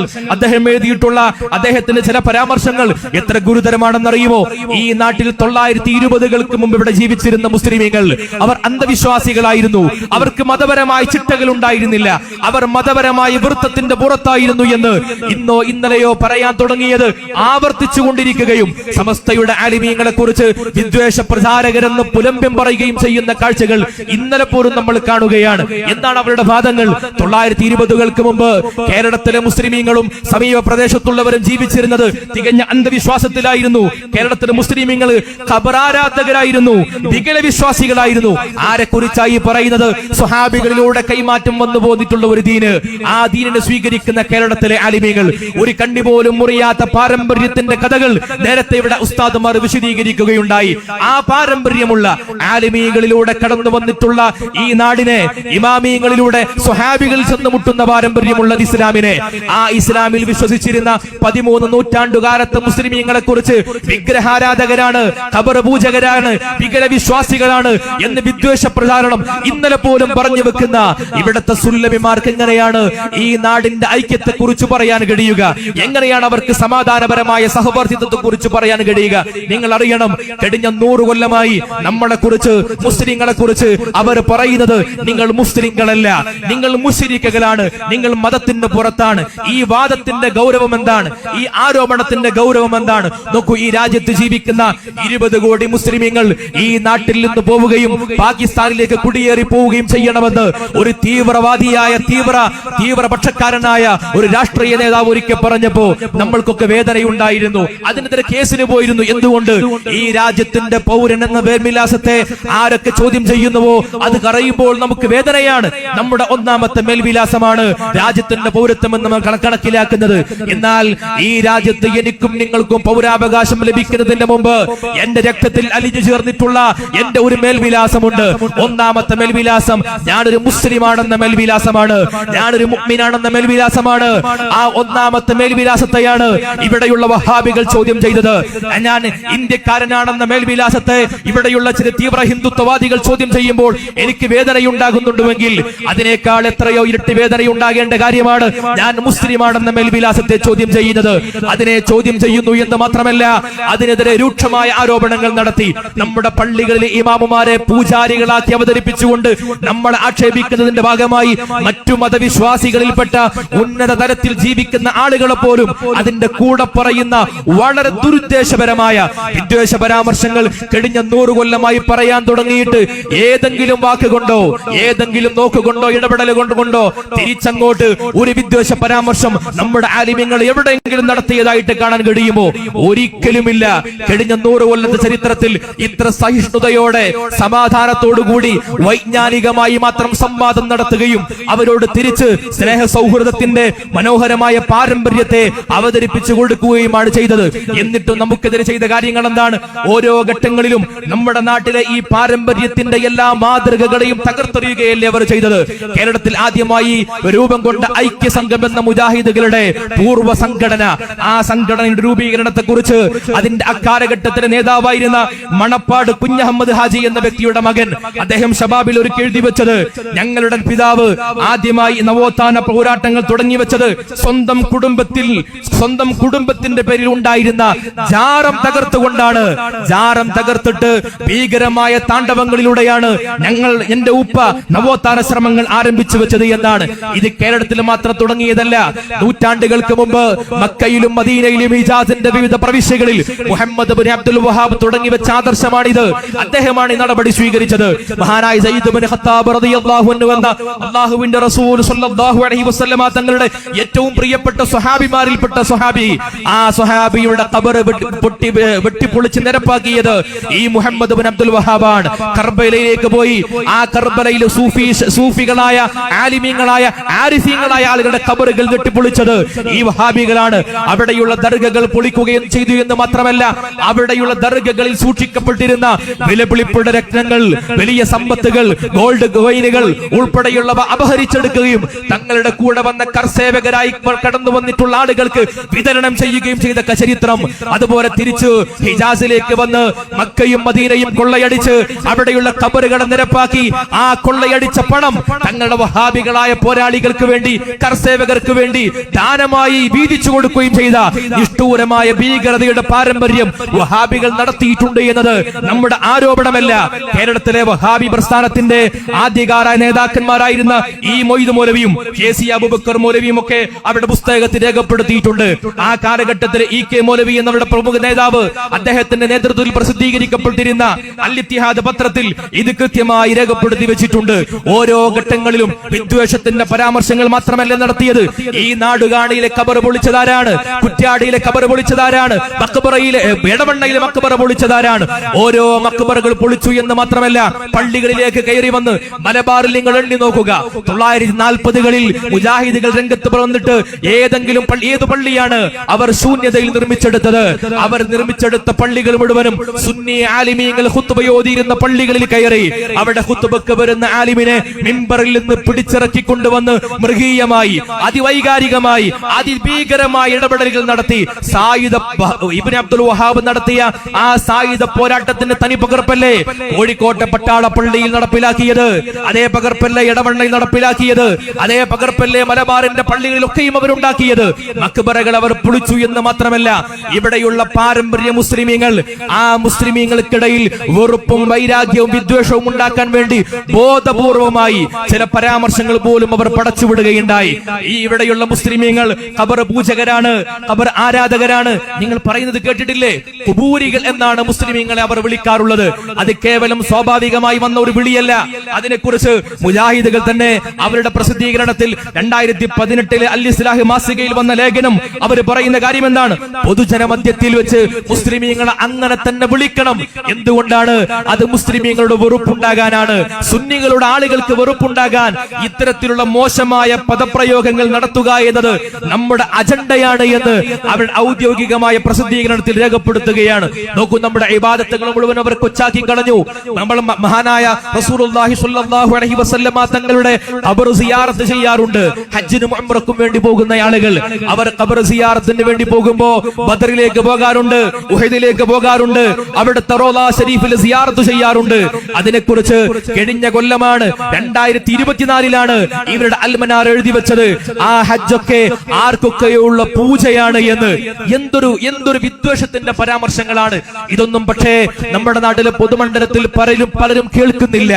അദ്ദേഹത്തിന്റെ ചില പരാമർശങ്ങൾ എത്ര ഗുരുതരമാണെന്നറിയുമോ? ഈ നാട്ടിൽ 920-കൾക്ക് മുമ്പ് ഇവിടെ ജീവിച്ചിരുന്ന മുസ്ലിമീങ്ങൾ അവർ അന്ധവിശ്വാസികളായിരുന്നു. അവർക്ക് മതപരമായ ചിട്ടകൾ ഉണ്ടായിരുന്നില്ല. അവർ മതപരമായ വൃത്തത്തിന്റെ പുറത്തായിരുന്നു എന്ന് ഇന്നോ ഇന്നലെയോ പറയാൻ തുടങ്ങിയത് ആവർത്തിച്ചുകൊണ്ടിരിക്കുകയും സമസ്തയുടെ ആലിമീങ്ങളെ കുറിച്ച് വിദ്വേഷ പ്രചാരകരെന്ന് പുലമ്പ്യം പറയുകയും ചെയ്യുന്ന കാഴ്ചകൾ ഇന്നലെ പോലും നമ്മൾ കാണുകയാണ്. എന്താണ് അവരുടെ വാദങ്ങൾ? 920-കൾക്ക് മുമ്പ് കേരളത്തിലെ മുസ്ലിമീങ്ങളും സമീപ പ്രദേശത്തുള്ളവരും ജീവിച്ചിരുന്നത് തികഞ്ഞ അന്ധവിശ്വാസത്തിലായിരുന്നു. കേരളത്തിലെ മുസ്ലിമീങ്ങൾ ഖബറാരാധകരായിരുന്നു, വികല വിശ്വാസികളായിരുന്നു. ആരെ കുറിച്ചായി പറയുന്നത്? സ്വഹാബികളിലൂടെ കൈമാറ്റം വന്നു പോന്നിട്ടുള്ള ഒരു ദീന്. ആ ദീനിനെ സ്വീകരിക്കുന്ന കേരളത്തിലെ ആലിമീങ്ങൾ ഒരു കണ്ണി പോലും മുറിയാത്ത പാരമ്പര്യത്തിന്റെ കഥകൾ നേരത്തെ ഇവിടെ ഉസ്താദുമാർ വിശദീകരിക്കുകയുണ്ടായി. ആ പാരമ്പര്യമുള്ള ആലിമീങ്ങളിലൂടെ കടന്നു വന്നിട്ടുള്ള ഈ നാടിനെ, ഇമാമീങ്ങളിലൂടെ സ്വഹാബികൾ ചെന്നുമുട്ടുന്ന പാരമ്പര്യമുള്ള ഇസ്ലാമിനെ, ആ ഇസ്ലാമിൽ വിശ്വസിച്ചിരുന്ന 13 നൂറ്റാണ്ടുകാലത്തെ മുസ്ലിമീങ്ങളെ കുറിച്ച് വിഗ്രഹാരാധകരാണ്, ഖബർ പൂജകരാണ്, വികല വിശ്വാസികളാണ് എന്ന് വിദ്വേഷ പ്രചാരണം ഇന്നലെ പോലും പറഞ്ഞു വെക്കുന്ന ഇവിടുത്തെ സുല്ലമിമാർക്ക് എങ്ങനെയാണ് ഈ നാടിന്റെ ഐക്യത്തെ കുറിച്ച് പറയാൻ കഴിയുക? എങ്ങനെയാണ് അവർക്ക് സമാധാനപരമായ സഹവർത്തിത്വത്തെ കുറിച്ച് പറയാൻ കഴിയുക? നിങ്ങൾ അറിയണം, കഴിഞ്ഞ 100 കൊല്ലമായി നമ്മളെ കുറിച്ച്, മുസ്ലിങ്ങളെ കുറിച്ച് അവർ പറയുന്നത് നിങ്ങൾ മുസ്ലിങ്ങളല്ല, നിങ്ങൾ മുശ്രിക്കുകളാണ്, നിങ്ങൾ മതത്തിന്റെ പുറത്താണ്. ഈ വാദത്തിന്റെ ഗൗരവം എന്താണ്? ഈ ആരോപണത്തിന്റെ ഗൗരവം എന്താണ്? നോക്കൂ, ഈ രാജ്യത്ത് ജീവിക്കുന്ന 20 കോടി മുസ്ലിമീങ്ങൾ ഈ നാട്ടിൽ നിന്ന് പോവുകയും പാകിസ്ഥാനിലേക്ക് കുടിയേറി പോവുകയും ചെയ്യണമെന്ന് ഒരു തീവ്രവാദിയായ, തീവ്രപക്ഷക്കാരനായ ഒരു രാഷ്ട്രീയ നേതാവ് ഒരിക്കൽ പറഞ്ഞപ്പോ നമ്മൾക്കൊക്കെ വേദനയുണ്ടായിരുന്നു. അതിനെതിരെ കേസിന് പോയിരുന്നു. എന്തുകൊണ്ട്? ഈ രാജ്യത്തിന്റെ പൗരൻ എന്ന മേൽവിലാസത്തെ ആരൊക്കെ ചോദ്യം ചെയ്യുന്നുവോ അത് പറയുമ്പോൾ നമുക്ക് വേദനയാണ്. നമ്മുടെ ഒന്നാമത്തെ മേൽവിലാസമാണ് രാജ്യത്തിന്റെ പൗരത്വം എന്ന് നമ്മൾ കണക്കിലാക്കുന്നത്. എന്നാൽ ഈ രാജ്യത്ത് എനിക്കും നിങ്ങൾക്കും പൗരാവകാശം ലഭിക്കുന്നതിന് മുമ്പ് എന്റെ രക്തത്തിൽ അലിഞ്ഞു ചേർന്നിട്ടുള്ള എന്റെ ഒരു മേൽവിലാസമുണ്ട്. ഒന്നാമത്തെ മേൽവിലാസം ഞാനൊരു മുസ്ലിമാണെന്ന മേൽവിലാസമാണ്, ഞാനൊരു മുഅ്മിനാണെന്ന മേൽവിലാസമാണ്. ആ ഒന്നാമത്തെ മേൽവിലാസത്തെയാണ് ഇവിടെയുള്ള വഹാബികൾ ചോദ്യം ചെയ്തത്. ഞാൻ ഇന്ത്യക്കാരനാണെന്ന മേൽവിലാസത്തെ ഇവിടെയുള്ള ചില തീവ്ര ഹിന്ദുത്വവാദികൾ ചോദ്യം ചെയ്യുമ്പോൾ എനിക്ക് വേദനയുണ്ടാകുന്നുണ്ടുവെങ്കിൽ അതിനേക്കാൾ എത്രയോ ഇരട്ടി വേദനയുണ്ടാകേണ്ട കാര്യമാണ് ഞാൻ മുസ്ലിമാണെന്ന മേൽവിലാസത്തെ ചോദ്യം ചെയ്യുന്നത്. അതിനെ ചോദ്യം ചെയ്യുന്നു എന്ന് മാത്രമല്ല, അതിനെതിരെ രൂക്ഷമായ ആരോപണങ്ങൾ നടത്തി നമ്മുടെ പള്ളികളിലെ ഇമാമുമാരെ പൂജാരികളാക്കി അവതരിപ്പിച്ചുകൊണ്ട് നമ്മൾ ആക്ഷേപിക്കുന്നതിന്റെ ഭാഗമായി മറ്റു മതവിശ്വാസികളിൽപ്പെട്ട ഉന്നത തലത്തിൽ ജീവിക്കുന്ന ആളുകളെ പോലും അതിന്റെ കൂടെ പറയുന്ന വളരെ ദുരുദ്ദേശപരമായ വിദ്വേഷ പരാമർശങ്ങൾ കഴിഞ്ഞ 100 കൊല്ലമായി പറയാൻ തുടങ്ങിയിട്ട് ഏതെങ്കിലും വാക്കുകൊണ്ടോ ഏതെങ്കിലും നോക്കുകൊണ്ടോ ഇടപെടൽ കൊണ്ടോ തിരിച്ചങ്ങോട്ട് ഒരു വിദ്വേഷ പരാമർശം നമ്മുടെ ആലിമ്യങ്ങൾ എവിടെയെങ്കിലും നടത്തിയതായിട്ട് കാണാൻ കഴിയുമോ? ഒരിക്കലുമില്ല. കഴിഞ്ഞ 100 കൊല്ലത്തെ ചരിത്രത്തിൽ ഇത്ര സഹിഷ്ണുതയോടെ സമാധാനത്തോടുകൂടി വൈജ്ഞാനികമായി മാത്രം സംവാദം നടത്തുകയും അവരോട് തിരിച്ച് സ്നേഹ സൗഹൃദത്തിന്റെ മനോഹരമായ പാരമ്പര്യത്തെ അവതരിപ്പിച്ചു കൊടുക്കുകയുമാണ് ചെയ്തത്. എന്നിട്ടും നമുക്കെതിരെ ചെയ്ത കാര്യങ്ങൾ എന്താണ്? ഓരോ ഘട്ടങ്ങളിലും നമ്മുടെ നാട്ടിലെ ഈ പാരമ്പര്യത്തിന്റെ എല്ലാ മാതൃകകളെയും തകർത്തെറിയുകയല്ലേ അവർ ചെയ്തത്. കേരളത്തിൽ ആദ്യമായി രൂപം കൊണ്ട ഐക്യ സംഘം എന്ന മുജാഹിദുകളുടെ പൂർവ്വ സംഘടന, ആ സംഘടനയുടെ രൂപീകരണത്തെ കുറിച്ച് അതിന്റെ അക്കാലഘട്ടത്തിലെ നേതാവായിരുന്ന മണപ്പാട് കുഞ്ഞഹമ്മദ് ഹാജി എന്ന വ്യക്തിയുടെ മകൻ അദ്ദേഹം ഷബാബിൽ ഒരു എഴുതി വെച്ചത്, ഞങ്ങളുടെ പിതാവ് ആദ്യമായി നവോത്ഥാന പോരാട്ടങ്ങൾ തുടങ്ങി വെച്ചത് സ്വന്തം കുടുംബത്തിന്റെ പേരിൽ ഉണ്ടായിരുന്ന ജാറം തകർത്തുകൊണ്ടാണ്. ജാറം തകർത്തിട്ട് ഭീകരമായ താണ്ഡവങ്ങളിലൂടെയാണ് എന്റെ ഉപ്പ നവോത്ഥാന ശ്രമങ്ങൾ ആരംഭിച്ചു വെച്ചത് എന്നാണ്. ഇത് കേരളത്തിൽ മാത്രം തുടങ്ങിയതല്ല. നൂറ്റാണ്ടുകൾക്ക് മുമ്പ് മക്കയിലും മദീനയിലും ഹിജാസിന്റെ വിവിധ പ്രവിശ്യകളിൽ മുഹമ്മദ് ബിൻ അബ്ദുൽ വഹാബ് തുടങ്ങി വെച്ച ആദർശമാണിത്. അദ്ദേഹമാണ് ഈ നടപടി സ്വീകരിച്ചത്. മഹാനായ സയ്യിദ് ബിൻ ഖത്താബ് റളിയല്ലാഹു അൻഹു എന്ന അല്ലാഹുവിന്റെ റസൂൽ സ്വല്ലല്ലാഹു അലൈഹി വസല്ലമ തങ്ങളുടെ ഏറ്റവും പ്രിയപ്പെട്ട സ്വഹാബിമാരിൽപ്പെട്ട സ്വഹാബി, ആ സ്വഹാബിയുടെ ഖബർ വെട്ടിപ്പൊളിച്ച് നിരപ്പാക്കിയത് ഈ മുഹമ്മദ് ബിൻ അബ്ദുൽ വഹാബാണ്. കർബലയിലേക്ക് പോയി ആ കർബലയിൽ സൂഫികളായ ആലിമീങ്ങളായ ആരിഫീങ്ങളായ ആളുകളുടെ ഖബറുകൾ വെട്ടിപ്പൊളിച്ചത് ഈ വഹാബികളാണ്. അവിടെയുള്ള ദർഗകൾ പൊളിക്കുകയും ചെയ്തു എന്ന് മാത്രമല്ല, അവിടെയുള്ള ദർഗകളിൽ സൂക്ഷിക്കപ്പെട്ടിരുന്ന വിലപിടിപ്പുള്ള രത്നങ്ങൾ, വലിയ സമ്പത്തുകൾ, ഗോൾഡ് കോയിനുകൾ ഉൾപ്പെടെയുള്ളവ അപഹരിച്ചെടുക്കുകയും തങ്ങളുടെ കൂടെ വന്ന കർസേവകരായി കടന്നു വന്നിട്ടുള്ള ആളുകൾക്ക് വിതരണം ചെയ്യുകയും ചെയ്ത ചരിത്രം. അതുപോലെ തിരിച്ചു ഹിജാസിലേക്ക് വന്ന് മക്കയും മദീനയും കൊള്ളയടിച്ച് അവിടെയുള്ള ഖബറുകളെ നിരപ്പാക്കി ആ കൊള്ളയടിച്ച പണം തങ്ങളുടെ വഹാബികളായ പോരാളികൾക്ക് വേണ്ടി, കർസേവകർക്ക് വേണ്ടി ദാനമായി വീതിച്ചു കൊടുക്കുകയും ചെയ്ത നിഷ്ഠൂരമായ ഭീകരതയുടെ പാരമ്പര്യം വഹാബികൾ നടത്തിയിട്ടുണ്ട് എന്നത് നമ്മുടെ ആരോപണമല്ല. കേരളത്തിലെ വഹാബി പ്രസ്ഥാനത്തിന്റെ ആദ്യകാല നേതാക്കന്മാരായിരുന്ന ഈ മൊയ്ദ് മൗലവിയും KC അബൂബക്കർ മൗലവിയും ഒക്കെ അവരുടെ പുസ്തകത്തിൽ രേഖപ്പെടുത്തിയിട്ടുണ്ട്. ആ കാലഘട്ടത്തിൽ EK മൗലവി എന്നവരുടെ പ്രമുഖ നേതാവ് അദ്ദേഹത്തിന്റെ നേതൃത്വത്തിൽ പ്രസിദ്ധീകരിക്കപ്പെട്ടിരുന്ന അൽ ഇത്തിഹാദ് പത്രത്തിൽ ഇത് കൃത്യമായി രേഖപ്പെടുത്തി വെച്ചിട്ടുണ്ട്. ഓരോ ഘട്ടങ്ങളിലും വിദ്വേഷത്തിന്റെ പരാമർശങ്ങൾ മാത്രമല്ല നടത്തിയത്. ഈ നാടുകാണിയിലെ ഖബർ പൊളിച്ചതാരാണ്? കുറ്റ്യാടിയിലെ ഖബർ പൊളിച്ചതാരാണ്? മക്ബറയിലെ എടവണ്ണയിലെ മക്ബറ പൊളിച്ചതാരാണ്? ഓരോ മക്ബറകൾ പൊളിച്ചു എന്ന് മാത്രമല്ല, പള്ളികളിലേക്ക് കയറി വന്ന് മലബാറിൽ നിങ്ങൾ എണ്ണി നോക്കുക. 1940കളിൽ മുജാഹിദുകൾ രംഗത്ത് വന്നിട്ട് ഏത് പള്ളിയാണ് അവർ ശൂന്യതയിൽ നിർമ്മിച്ചെടുത്തത്? അവർ നിർമ്മിച്ചെടുത്ത പള്ളികൾ മുഴുവനും സുന്നി ആലിമീങ്ങൾ ഖുത്ബ ഓതിയിരുന്ന പള്ളികളിൽ കയറി അവിടെ ഖുത്ബക്ക് വരുന്ന ആലിമിനെ മിമ്പറിൽ നിന്ന് പിടിച്ചിറക്കി കൊണ്ടുവന്ന് മൃഗീയമായി, അതിവൈകാരികമായി, അതിഭീകരമായ ഇടപെടലുകൾ നടത്തി സായിദ് ഇബ്നു അബ്ദുൽ വഹാബ് നടത്തിയ ആ സായിദ പോരാട്ടത്തിന്റെ തനി പകർപ്പല്ലേ കോഴിക്കോട്ടെ പട്ടാള പള്ളിയിൽ നടപ്പിലാക്കിയത്? അതേ പകർപ്പല്ലേ എടവണ്ണയിൽ നടപ്പിലാക്കിയത്? അതേ പകർപ്പല്ലേ മലബാറിന്റെ പള്ളികളിലൊക്കെയും അവരുണ്ടാക്കിയത്? മക്ബറകൾ അവർ പൊളിച്ചു എന്ന് മാത്രമല്ല, ഇവിടെയുള്ള പാരമ്പര്യ മുസ്ലിമീങ്ങൾ, ആ മുസ്ലിമീങ്ങൾക്കിടയിൽ വെറുപ്പും വൈരാഗ്യവും വിദ്വേഷവും ഉണ്ടാക്കാൻ വേണ്ടി ബോധപൂർവമായി ചില പരാമർശങ്ങൾ പോലും അവർ പടച്ചുവിടുകയുണ്ടായി. ഈ ഇവിടെയുള്ള മുസ്ലിമീങ്ങൾ ഖബർ പൂജകരാണ്, ഖബർ ആരാധകരാണ്. നിങ്ങൾ പറയുന്നത് കേട്ടിട്ടില്ലേ? ഖുബൂരികൾ എന്നാണ് മുസ്ലിമീങ്ങളെ അവർ വിളിക്കാറുള്ളത്. അത് കേവലം സ്വാഭാവികമായി വന്ന ഒരു വിളിയല്ല. അതിനെക്കുറിച്ച് മുജാഹിദുകൾ തന്നെ അവരുടെ പ്രസിദ്ധീകരണത്തിൽ 2018 അൽ ഇസ്ലാഹ് മാസികയിൽ വന്ന ലേഖനം അവർ പറയുന്ന കാര്യം എന്താണ്? പൊതുജന മധ്യത്തിൽ വെച്ച് മുസ്ലിമീങ്ങളെ അങ്ങനെ തന്നെ വിളിക്കണം. എന്തുകൊണ്ടാണ്? അത് മുസ്ലിമീങ്ങളുടെ വെറുപ്പുണ്ടാകാനാണ്. സുന്നികളുടെ ആളുകൾക്ക് വെറുപ്പുണ്ടാകാൻ ഇത്തരത്തിലുള്ള മോശമായ പദപ്രയോഗങ്ങൾ നടത്തുക എന്നത് നമ്മുടെ അജണ്ടയാണ് എന്ന് അവർ ഔദ്യോഗികമായ പ്രസിദ്ധീകരണത്തിൽ രേഖപ്പെടുത്തുകയാണ്. നോക്കൂ, നമ്മുടെ ഇബാദത്തുകൾ മുഴുവൻ അവർ കൊച്ചാക്കി കളഞ്ഞു. നമ്മൾ മഹാനായ റസൂലുള്ളാഹി സ്വല്ലല്ലാഹു അലൈഹി വസല്ലമ തങ്ങളുടെ ഖബർ സിയാറത്ത് ചെയ്യാറുണ്ട്. ഹജ്ജിനും ഉംറക്കും വേണ്ടി പോകുന്ന ആളുകൾ അവർ ഖബർ സിയാറത്ത് സിയാറത്തിന് വേണ്ടി പോകുമ്പോ ബദറിലേക്ക് പോകാറുണ്ട്, ഉഹദിലേക്ക് പോകാറുണ്ട്, അവിടുത്തെ റൗള ശരീഫിൽ സിയാറത്ത് ചെയ്യാറുണ്ട്. അതിനെക്കുറിച്ച് കഴിഞ്ഞ കൊല്ലമാണ് 2024 ഇവരുടെ അൽമനാർ എഴുതി വെച്ചത്. ആ ഹജ്ജൊക്കെ ആർക്കൊക്കെയുള്ള പൂജയാണ് എന്ന്. എന്തൊരു വിദ്വേഷത്തിന്റെ പരാമർശങ്ങളാണ് ഇതൊന്നും. പക്ഷേ നമ്മുടെ നാട്ടിലെ പൊതുമണ്ഡലത്തിൽ പലരും കേൾക്കുന്നില്ല.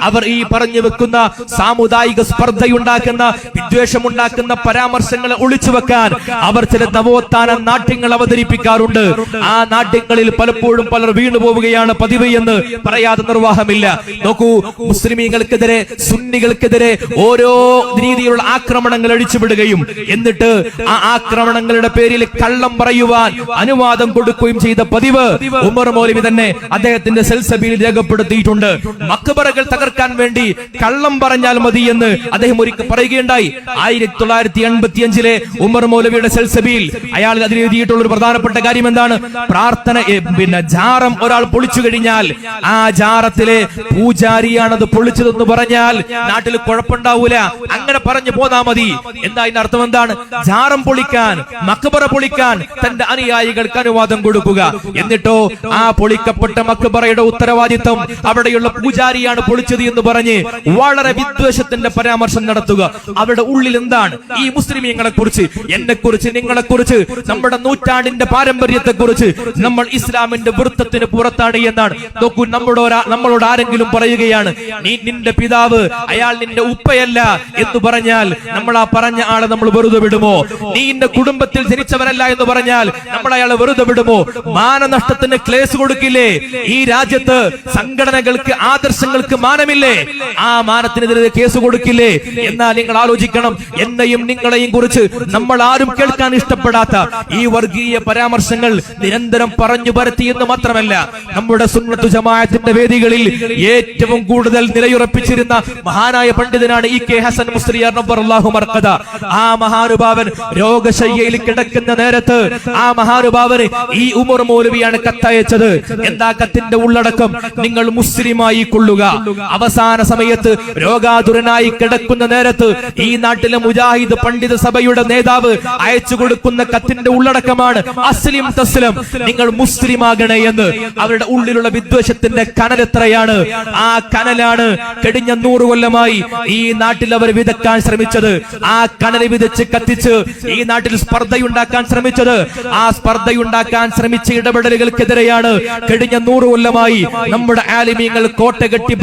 അവർ ഈ പറഞ്ഞു വെക്കുന്ന സാമുദായിക സ്പർദ്ധയുണ്ടാക്കുന്ന, വിദ്വേഷമുണ്ടാക്കുന്ന പരാമർശങ്ങളെ ഒളിച്ചു വെക്കാൻ അവർ ചില നവോത്ഥാന നാട്യങ്ങൾ അവതരിപ്പിക്കാറുണ്ട്. ആ നാട്യങ്ങളിൽ പലപ്പോഴും പലർ വീണു പോവുകയാണ് പതിവ് എന്ന് പറയാതെ നിർവാഹമില്ല. നോക്കൂ, മുസ്ലിമീങ്ങൾക്കെതിരെ, സുന്നികൾക്കെതിരെ ഓരോ രീതിയിലുള്ള ആക്രമണങ്ങൾ അഴിച്ചുവിടുകയും എന്നിട്ട് ആ ആക്രമണങ്ങളുടെ പേരിൽ കള്ളം പറയുവാൻ അനുവാദം കൊടുക്കുകയും ചെയ്ത പതിവ് ഉമർ മൗലവി തന്നെ അദ്ദേഹത്തിന്റെ സെൽസബിയിൽ രേഖപ്പെടുത്തിയിട്ടുണ്ട്. മക്ബറകൾ തകർക്കാൻ വേണ്ടി കള്ളം പറഞ്ഞാൽ മതി എന്ന് അദ്ദേഹം ഒരിക്കൽ പറയുകയുണ്ടായി. 1985 ഉമർ മൗലവിയുടെ സെൽസബിയിൽ അയാൾ അതിൽ എഴുതിയിട്ടുള്ള ഒരു പ്രധാനപ്പെട്ട കാര്യം എന്താണ്? പ്രാർത്ഥന ജാറം ഒരാൾ പൊളിച്ചു കഴിഞ്ഞാൽ ആ ജാറത്തിലെ പൂജാരിയാണത് പൊളിച്ചതെന്ന് പറഞ്ഞാൽ നാട്ടിൽ കുഴപ്പമുണ്ടാവൂല, അങ്ങനെ പറഞ്ഞു പോന്നാ മതി. എന്താ അതിന്റെ അർത്ഥം? എന്താണ്? ജാറം പൊളിക്കാൻ, മക്ബറ പൊളിക്കാൻ തന്റെ അനുയായികൾക്ക് അനുവാദം കൊടുക്കുക. എന്നിട്ടോ ആ പൊളിക്കപ്പെട്ട മക്ബറയുടെ ഉത്തരവാദിത്വം അവിടെയുള്ള പൂജാരിയാണ് പൊളിച്ചത് എന്ന് പറഞ്ഞ് വളരെ വിദ്വേഷത്തിന്റെ പരാമർശം നടത്തുക. അവരുടെ ഉള്ളിൽ എന്താണ്? ഈ മുസ്ലിമീങ്ങളെ കുറിച്ച്, എന്നെ കുറിച്ച്, നിങ്ങളെ കുറിച്ച്, നമ്മുടെ നൂറ്റാണ്ടിന്റെ പാരമ്പര്യത്തെ കുറിച്ച് നമ്മൾ ഇസ്ലാമിന്റെ വൃത്തത്തിന് പുറത്താണ് എന്നാണ്. നോക്കൂ, നമ്മളോട് ആരെങ്കിലും പറയുകയാണ് നിന്റെ പിതാവ് അയാൾ നിന്റെ ഉപ്പയല്ല എന്ന് പറഞ്ഞാൽ നമ്മൾ ആ പറഞ്ഞ ആളെ നമ്മൾ വെറുതെ വിടുമോ? നീ നിന്റെ കുടുംബത്തിൽ ജനിച്ചവരല്ല എന്ന് പറഞ്ഞാൽ നമ്മൾ അയാളെ വെറുതെ വിടുമോ? മാനനഷ്ടത്തിന് ക്ലേസ് കൊടുക്കില്ലേ? ഈ രാജ്യത്ത് സംഘടനകൾക്ക്, ആദർശങ്ങൾക്ക് മാനമില്ലേ? ആ മാനത്തിനെതിരെ കേസ് കൊടുക്കില്ലേ? എന്നാൽ നിങ്ങൾ ആലോചിക്കണം, എന്നെയും നിങ്ങളെയും കുറിച്ച് നമ്മൾ ആരും കേൾക്കാൻ ഇഷ്ടപ്പെടാത്ത ഈ വർഗീയ പരാമർശങ്ങൾ നിരന്തരം പറഞ്ഞു പരത്തി എന്ന് മാത്രമല്ല, നമ്മുടെ സുന്നത്ത് ജമാഅത്തിന്റെ വേദികളിൽ ഏറ്റവും കൂടുതൽ നിലയുറപ്പിച്ചിരുന്ന മഹാനായ പണ്ഡിതനാണ് ഇ കെ ഹസൻ മുസ്ലിയാർ റളിയല്ലാഹു മർഖദ. ആ മഹാനുഭാവൻ രോഗശയ്യയിൽ കിടക്കുന്ന നേരത്ത് ആ മഹാനുഭാവന് ഈ ഉമർ മൗലവിയാണ് കത്തയച്ചത്. എന്താ കത്തിന്റെ ഉള്ളടക്കം? നിങ്ങൾ മുസ്ലിമായി കൊള്ളുക. അവസാന സമയത്ത് രോഗാതുരനായി കിടക്കുന്ന നേരത്ത് ഈ നാട്ടിലെ മുജാഹിദ് പണ്ഡിത സഭയുടെ നേതാവ് അയച്ചു കൊടുക്കുന്ന കത്തിന്റെ ഉള്ളടക്കമാണ് അസ്ലിം തസ്ലം, നിങ്ങൾ മുസ്ലിമാകണേ എന്ന്. അവരുടെ ഉള്ളിലുള്ള വിദ്വേഷത്തിന്റെ കനൽ എത്രയാണ്? ആ കനലാണ് കഴിഞ്ഞ 100 കൊല്ലമായി ഈ നാട്ടിൽ അവർ വിതക്കാൻ ശ്രമിച്ചത്. ആ കനൽ വിതച്ച് കത്തിച്ച് ഈ നാട്ടിൽ സ്പർദ്ധയുണ്ടാക്കാൻ ശ്രമിച്ചത്. ആ സ്പർദ്ധയുണ്ടാക്കാൻ ശ്രമിച്ച ഇടപെടലുകൾക്കെതിരെയാണ് കഴിഞ്ഞ 100 കൊല്ലമായി നമ്മുടെ ആലിമീങ്ങൾ കോട്ടകെട്ടി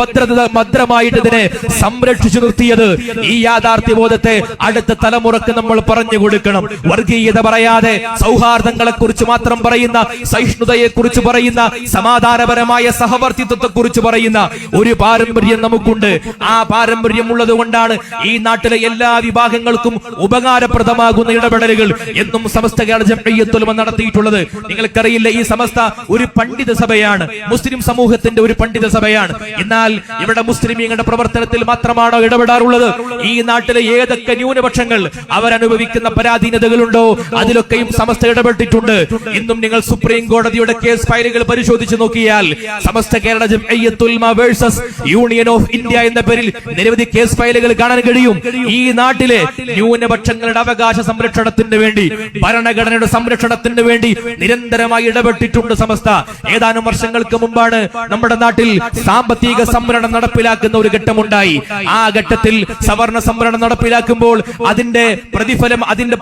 ഭദ്രമായിട്ട് ഇതിനെ സംരക്ഷിച്ചു നിർത്തിയത്. ഈ യാഥാർത്ഥ്യബോധത്തെ അടുത്ത തലമുറക്ക് നമ്മൾ പറഞ്ഞു കൊടുക്കണം. വർഗീയത പറയാതെ സൗഹാർദ്ദങ്ങളെ കുറിച്ച് മാത്രം പറയുന്ന, സഹിഷ്ണുതയെ കുറിച്ച് പറയുന്ന, സമാധാനപരമായ സഹവർത്തിത്വത്തെ കുറിച്ച് പറയുന്ന ഒരു പാരമ്പര്യം നമുക്കുണ്ട്. ആ പാരമ്പര്യം ഉള്ളത് കൊണ്ടാണ് ഈ നാട്ടിലെ എല്ലാ വിഭാഗങ്ങൾക്കും ഉപകാരപ്രദമാകുന്ന ഇടപെടലുകൾ എന്നും സമസ്ത കേരള ജംഇയ്യത്തുൽ ഉലമ നടത്തിയിട്ടുള്ളത്. നിങ്ങൾക്കറിയില്ല, ഈ സമസ്ത ഒരു പണ്ഡിത സഭയാണ്, മുസ്ലിം സമൂഹത്തിന്റെ ഒരു പണ്ഡിത സഭയാണ്. എന്നാൽ ഇവിടെ മുസ്ലിമീങ്ങളുടെ പ്രവർത്തനത്തിൽ മാത്രമാണോ ഇടപെടാറുള്ളത്? ഈ നാട്ടിലെ ഏതൊക്കെ ന്യൂനപക്ഷങ്ങൾ അവരനുഭവിക്കുന്ന പരാധീനതകളുണ്ടോ അതിലൊക്കെയും സമസ്ത ഇടപെട്ടിട്ടുണ്ട്. ഇന്നും നിങ്ങൾ സുപ്രീം കോടതിയുടെ കേസ് ഫയലുകൾ പരിശോധിച്ചു നോക്കിയാൽ സമസ്ത കേരള ജംഇയ്യത്തുൽ ഉലമ വേഴ്സസ് യൂണിയൻ ഓഫ് ഇന്ത്യ എന്ന പേരിൽ നിരവധി കേസ് ഫയലുകൾ കാണാൻ കഴിയും. ഈ നാട്ടിലെ ന്യൂനപക്ഷങ്ങളുടെ അവകാശ സംരക്ഷണത്തിന് വേണ്ടി, ഭരണഘടനയുടെ സംരക്ഷണത്തിന് വേണ്ടി നിരന്തരമായി ഇടപെട്ടിട്ടുണ്ട് സമസ്ത. ഏതാനും വർഷങ്ങൾക്ക് മുമ്പാണ് നമ്മുടെ നാട്ടിൽ സാമ്പത്തിക സംവരണം നടപ്പിലാക്കുന്ന ഒരു ഘട്ടമുണ്ടായി. ആ ഘട്ടത്തിൽ സവർണ സംവരണം നടപ്പിലാക്കുമ്പോൾ അതിന്റെ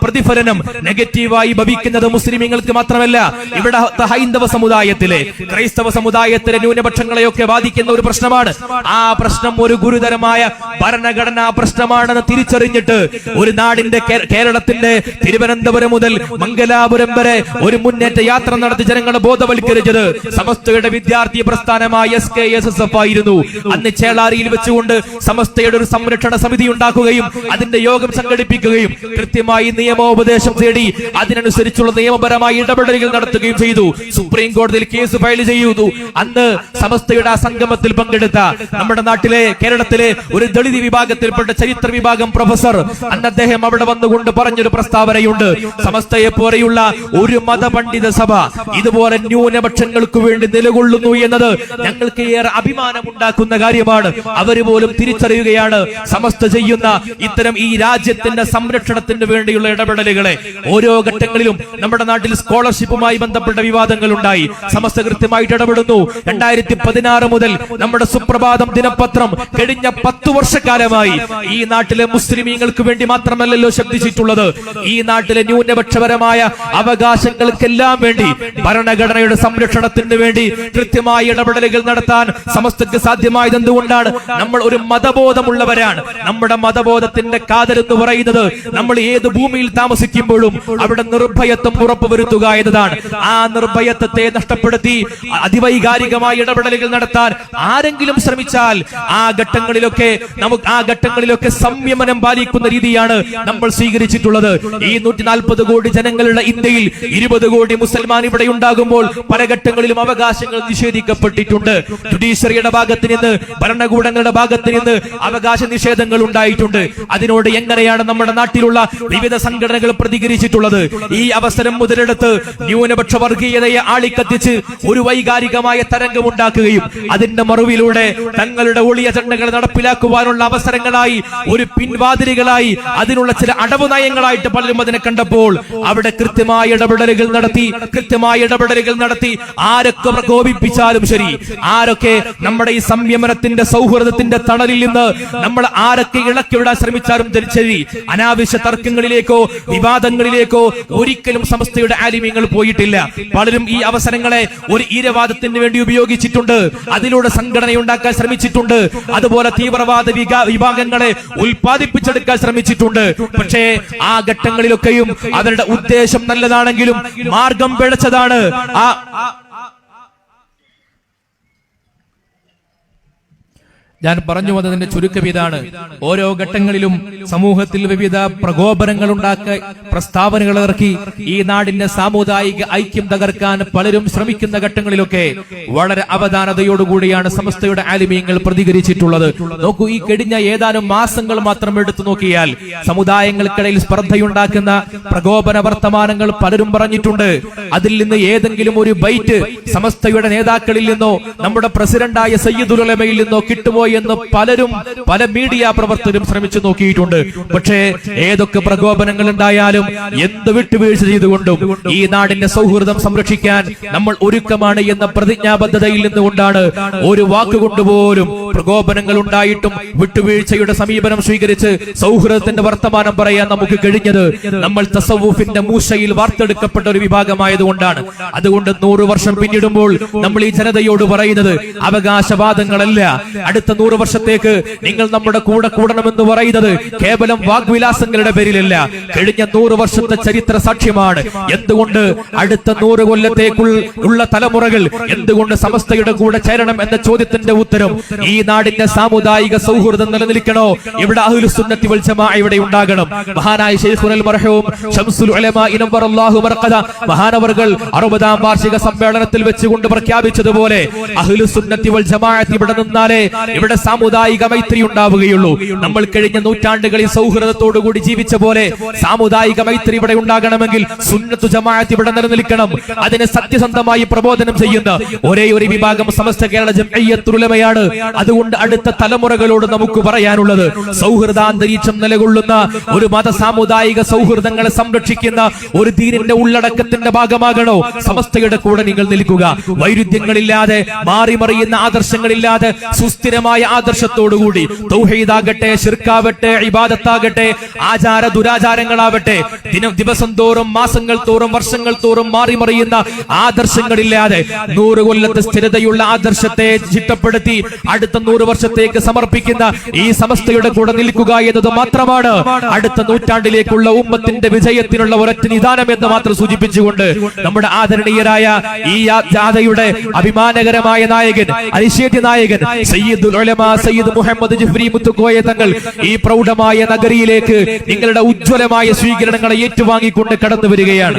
പ്രതിഫലനം നെഗറ്റീവായി ഭവിക്കുന്നത് മുസ്ലിമീങ്ങൾക്ക് മാത്രമല്ല, ഇവിടെ ഹൈന്ദവ സമുദായത്തിലെ, ക്രൈസ്തവ സമുദായത്തിലെ ന്യൂനപക്ഷങ്ങളെയൊക്കെ ബാധിക്കുന്ന ഒരു പ്രശ്നമാണ്. ആ പ്രശ്നം ഒരു ഗുരുതരമായ ഭരണഘടനാ പ്രശ്നമാണെന്ന് തിരിച്ചറിഞ്ഞിട്ട് ഒരു നാടിന്റെ, കേരളത്തിന്റെ തിരുവനന്തപുരം മുതൽ മംഗലാപുരം വരെ ഒരു മുന്നേറ്റ യാത്ര നടത്തി ജനങ്ങളെ ബോധവൽക്കരിച്ചത് സമസ്തയുടെ വിദ്യാർത്ഥി പ്രസ്ഥാനമായ SKSSF ആയിരുന്നു. അന്ന് ചേളാരിയിൽ വെച്ചുകൊണ്ട് സമസ്തയുടെ ഒരു സംരക്ഷണ സമിതി ഉണ്ടാക്കുകയും അതിന്റെ യോഗം സംഘടിപ്പിക്കുകയും കൃത്യമായി നിയമോപദേശം തേടി അതിനനുസരിച്ചുള്ള നിയമപരമായ ഇടപെടലുകൾ നടത്തുകയും ചെയ്തു. സുപ്രീം കോടതിയിൽ കേസ് ഫയൽ ചെയ്തു. അന്ന് സമസ്തയുടെ ആ സംഗമത്തിൽ പങ്കെടുത്ത നമ്മുടെ നാട്ടിലെ, കേരളത്തിലെ ഒരു ദളിത് വിഭാഗത്തിൽപ്പെട്ട ചരിത്ര വിഭാഗം പ്രൊഫസർ, അന്ന് അദ്ദേഹം അവിടെ വന്നുകൊണ്ട് പറഞ്ഞൊരു പ്രസ്താവനയുണ്ട്. സമസ്തയെ പോലെയുള്ള ഒരു മതപണ്ഡിത സഭ ഇതുപോലെ ന്യൂനപക്ഷങ്ങൾക്ക് വേണ്ടി നിലകൊള്ളുന്നു എന്നത് ഞങ്ങൾക്ക് ഏറെ അഭിമാനമുണ്ടാക്കുന്ന കാര്യമാണ്. അവര് പോലും തിരിച്ചറിയുകയാണ് സമസ്ത ചെയ്യുന്ന ഇത്തരം ഈ രാജ്യത്തിന്റെ സംരക്ഷണത്തിന് വേണ്ടിയുള്ള ഇടപെടലുകളെ. ഓരോ ഘട്ടങ്ങളിലും നമ്മുടെ നാട്ടിൽ സ്കോളർഷിപ്പുമായി ബന്ധപ്പെട്ട വിവാദങ്ങൾ ഉണ്ടായി. സമസ്ത കൃത്യമായിട്ട് ഇടപെടുന്നു. 2016 മുതൽ നമ്മുടെ സുപ്രഭാതം ദിനപത്രം കഴിഞ്ഞ 10 വർഷക്കാലമായി ഈ നാട്ടിലെ മുസ്ലിമീങ്ങൾക്ക് വേണ്ടി മാത്രമല്ലല്ലോ ശബ്ദിച്ചിട്ടുള്ളത്, ഈ നാട്ടിലെ ന്യൂനപക്ഷപരമായ അവകാശങ്ങൾക്കെല്ലാം വേണ്ടി, ഭരണഘടനയുടെ സംരക്ഷണത്തിന് വേണ്ടി കൃത്യമായ ഇടപെടലുകൾ നടത്താൻ സമസ്തക്ക് സാധ്യമായത് എന്തുകൊണ്ടാണ്? നമ്മൾ ഒരു മതബോധമുള്ളവരാണ്. നമ്മുടെ മതബോധത്തിന്റെ കാതൽ എന്ന് പറയുന്നത് നമ്മൾ ഏത് ഭൂമിയിൽ താമസിക്കുമ്പോഴും അവിടെ നിർഭയത്വം ഉറപ്പുവരുത്തുക എന്നതാണ്. ആ നിർഭയത്വത്തെ നഷ്ടപ്പെടുത്തി അതിവൈകാരികമായ ഇടപെടലുകൾ നടത്താൻ ആരെങ്കിലും ശ്രമിച്ചാൽ ആ ഘട്ടങ്ങളിലൊക്കെ സംയമനം പാലിക്കുന്ന രീതിയാണ് നമ്മൾ സ്വീകരിച്ചിട്ടുള്ളത്. ഈ 140 കോടി ജനങ്ങളുടെ ഇന്ത്യയിൽ 20 കോടി മുസൽമാൻ ഇവിടെ ഉണ്ടാകുമ്പോൾ പല ഘട്ടങ്ങളിലും അവകാശങ്ങൾ നിഷേധിക്കപ്പെട്ടിട്ടുണ്ട്. ജുഡീഷ്യറിയുടെ ഭാഗത്ത് നിന്ന്, ഭരണകൂടങ്ങളുടെ ഭാഗത്ത് നിന്ന് അവകാശ നിഷേധങ്ങൾ ഉണ്ടായിട്ടുണ്ട്. അതിനോട് എങ്ങനെയാണ് നമ്മുടെ നാട്ടിലുള്ള വിവിധ സംഘടനകൾ പ്രതികരിച്ചിട്ടുള്ളത്? ഈ അവസരം മുതലെടുത്ത് ന്യൂനപക്ഷ വർഗീയതയെ ആളിക്കത്തിച്ച് ഒരു വൈകാരികമായ തരംഗം ഉണ്ടാക്കുകയും അതിന്റെ മറുവിലൂടെ തങ്ങളുടെ ഒളിയ അജണ്ടകൾ നടപ്പിലാക്കുവാനുള്ള അവസരങ്ങളായി, ഒരു പിൻവാതിലുകളായി, അതിനുള്ള ചില അടവ് നയങ്ങളായിട്ട് പലരും അതിനെ കണ്ടപ്പോൾ അവിടെ കൃത്യമായ ഇടപെടലുകൾ നടത്തി ആരൊക്കെ പ്രകോപിപ്പിച്ചാലും ശരി, ആരൊക്കെ നമ്മുടെ ഈ സംയമനത്തിന്റെ സൗഹൃദത്തിന്റെ തണലിൽ നിന്ന് നമ്മൾ ആരൊക്കെ ഇളക്കിവിടാൻ ശ്രമിച്ചാലും ശരി, അനാവശ്യ തർക്കങ്ങളിലേക്കോ വിവാദങ്ങളിലേക്കോ ഒരിക്കലും സമസ്തയുടെ ആലിമീങ്ങൾ പോയിട്ടില്ല. പലരും ഈ അവസരങ്ങളെ ഒരു ഈരവാദത്തിന് വേണ്ടി ഉപയോഗിച്ചിട്ടുണ്ട്, അതിലൂടെ സംഘടനയുണ്ടാക്കാൻ ശ്രമിച്ചിട്ടുണ്ട്, അതുപോലെ തീവ്രവാദ വിഭാഗങ്ങളെ ഉൽപ്പാദിപ്പിച്ചെടുക്കാൻ ശ്രമിച്ചിട്ടുണ്ട്. പക്ഷേ ആ ഘട്ടങ്ങളിലൊക്കെയും അവരുടെ ഉദ്ദേശം നല്ലതാണെങ്കിലും മാർഗം പിഴച്ചതാണ്. ഞാൻ പറഞ്ഞു വന്നതിന്റെ ചുരുക്കം ഇതാണ്. ഓരോ ഘട്ടങ്ങളിലും സമൂഹത്തിൽ വിവിധ പ്രകോപനങ്ങൾ ഉണ്ടാക്കി, പ്രസ്താവനകൾ ഇറക്കി ഈ നാടിന്റെ സാമുദായിക ഐക്യം തകർക്കാൻ പലരും ശ്രമിക്കുന്ന ഘട്ടങ്ങളിലൊക്കെ വളരെ അവധാനതയോടുകൂടിയാണ് സമസ്തയുടെ ആലിമീങ്ങൾ പ്രതികരിച്ചിട്ടുള്ളത്. നോക്കൂ, ഈ കഴിഞ്ഞ ഏതാനും മാസങ്ങൾ മാത്രം എടുത്തു നോക്കിയാൽ സമുദായങ്ങൾക്കിടയിൽ സ്പർദ്ധയുണ്ടാക്കുന്ന പ്രകോപന വർത്തമാനങ്ങൾ പലരും പറഞ്ഞിട്ടുണ്ട്. അതിൽ നിന്ന് ഏതെങ്കിലും ഒരു ബൈറ്റ് സമസ്തയുടെ നേതാക്കളിൽ നിന്നോ നമ്മുടെ പ്രസിഡന്റായ സയ്യിദുൽ ഉലമയിൽ നിന്നോ കിട്ടുമോ എന്ന് പല മീഡിയ പ്രവർത്തകരും ശ്രമിച്ചു നോക്കിയിട്ടുണ്ട്. പക്ഷേ ഏതൊക്കെ പ്രകോപനങ്ങൾ ഉണ്ടായാലും എന്ത് വിട്ടുവീഴ്ച ചെയ്തുകൊണ്ടും ഈ നാടിന്റെ സൗഹൃദം സംരക്ഷിക്കാൻ നമ്മൾ ഒരുക്കമാണ് എന്ന പ്രതിജ്ഞാബദ്ധതയിൽ നിന്നുകൊണ്ടാണ് ഒരു വാക്കുകൊണ്ടുപോലും പ്രകോപനങ്ങൾ ഉണ്ടായിട്ടും വിട്ടുവീഴ്ചയുടെ സമീപനം സ്വീകരിച്ച് സൗഹൃദത്തിന്റെ വർത്തമാനം പറയാൻ നമുക്ക് കഴിഞ്ഞത്. നമ്മൾ തസവൂഫിന്റെ മൂശയിൽ വാർത്തെടുക്കപ്പെട്ട ഒരു വിഭാഗമായതുകൊണ്ടാണ്. അതുകൊണ്ട് 100 വർഷം പിന്നിടുമ്പോൾ നമ്മൾ ഈ ജനതയോട് പറയുന്നത് അവകാശവാദങ്ങളല്ല. അടുത്ത 100 വർഷത്തേക്ക് നിങ്ങൾ നമ്മുടെ കൂടെ കൂടണമെന്ന് പറയുന്നത് കേവലം വാഗ്വിലാസങ്ങളുടെ പേരിലല്ല, കഴിഞ്ഞ 100 വർഷത്തെ ചരിത്ര സാക്ഷ്യമാണ്. എന്തുകൊണ്ട് അടുത്ത 100 കൊല്ലത്തേക്കുള്ള തലമുറകൾ എന്തുകൊണ്ട് സമസ്തയുടെ കൂടെ ചേരണം എന്ന ചോദ്യത്തിന്റെ ഉത്തരം ഈ നാടിന്റെ സാമുദായിക സൗഹൃദം നിലനിൽക്കണോ, ഇവിടെ അഹ്ലുസ് സുന്നത്തി വൽ ജമാഅ ഇവിടെ ഉണ്ടാകണം. മഹാനായ ശൈഖുൽ മർഹൂം ശംസുൽ ഉലമാ ഇനവറല്ലാഹു മർഖദ മഹാനവർകൾ 60ാം വാർഷിക സമ്മേളനത്തിൽ വെച്ചുകൊണ്ട് പ്രഖ്യാപിച്ചതുപോലെ അഹ്ലുസ് സുന്നത്തി വൽ ജമാഅത്ത് ഇവിടെ നിന്നാലേ ഇവിടെ സാമുദായിക മൈത്രി ഉണ്ടാവുകയുള്ളൂ. നമ്മൾ കഴിഞ്ഞ നൂറ്റാണ്ടുകളിൽ സൗഹൃദത്തോടുകൂടി ജീവിച്ച പോലെ സാമുദായിക മൈത്രി ഇവിടെ ഉണ്ടാകണമെങ്കിൽ സുന്നത്തു ജമാഅത്ത് ഇവിടെ നിലനിൽക്കണം. അതിനെ സത്യസന്ധമായി പ്രബോധനം ചെയ്യുന്ന ഒരേ ഒരു വിഭാഗം സമസ്ത കേരള ജംഇയ്യത്തുൽ ഉലമയാണ്. അതുകൊണ്ട് അടുത്ത തലമുറകളോട് നമുക്ക് പറയാനുള്ളത്, സൗഹൃദാന്തരീക്ഷം നിലകൊള്ളുന്ന ഒരു മത സാമുദായിക സൗഹൃദങ്ങളെ സംരക്ഷിക്കുന്ന ഒരു ദീനിന്റെ ഉള്ളടക്കത്തിന്റെ ഭാഗമാകണോ സമസ്തയുടെ കൂടെ നിങ്ങൾ നിൽക്കുക. വൈരുദ്ധ്യങ്ങളില്ലാതെ, മാറിമറിയുന്ന ആദർശങ്ങളില്ലാതെ സുസ്ഥിരമായ ആദർശത്തോടുകൂടി തൗഹീദാകട്ടെ, ശിർക്കാവട്ടെ, ഇബാദത്താകട്ടെ, ആചാര ദുരാചാരങ്ങളാവട്ടെ, ദിവസം തോറും, മാസങ്ങൾ തോറും, വർഷങ്ങൾ തോറും മാറിമറിയുന്ന ആദർശങ്ങളില്ലാതെ 100 കൊല്ലത്തെ സ്ഥിരതയുള്ള ആദർശത്തെ ചിട്ടപ്പെടുത്തി അടുത്ത 100 വർഷത്തേക്ക് സമർപ്പിക്കുന്ന ഈ സമസ്തയുടെ കൂടെ നിൽക്കുക എന്നത് മാത്രമാണ് അടുത്ത നൂറ്റാണ്ടിലേക്കുള്ള ഉമ്മത്തിന്റെ വിജയത്തിനുള്ള ഒരൊറ്റ നിദാനം എന്ന് മാത്രം സൂചിപ്പിച്ചുകൊണ്ട് നമ്മുടെ ആദരണീയരായ ഈ ജാഥയുടെ അഭിമാനകരമായ നായകൻ, അനിശ്ചിത നായകൻ സയ്യിദുൽ ഉലമാ സയ്യിദ് മുഹമ്മദ് ജിഫ്രി മുത്തുക്കോയ തങ്ങൾ ഈ പ്രൗഢമായ നഗരിയിലേക്ക് നിങ്ങളുടെ ഉജ്ജ്വലമായ സ്വീകരണങ്ങളെ ഏറ്റുവാങ്ങിക്കൊണ്ട് കടന്നു വരികയാണ്.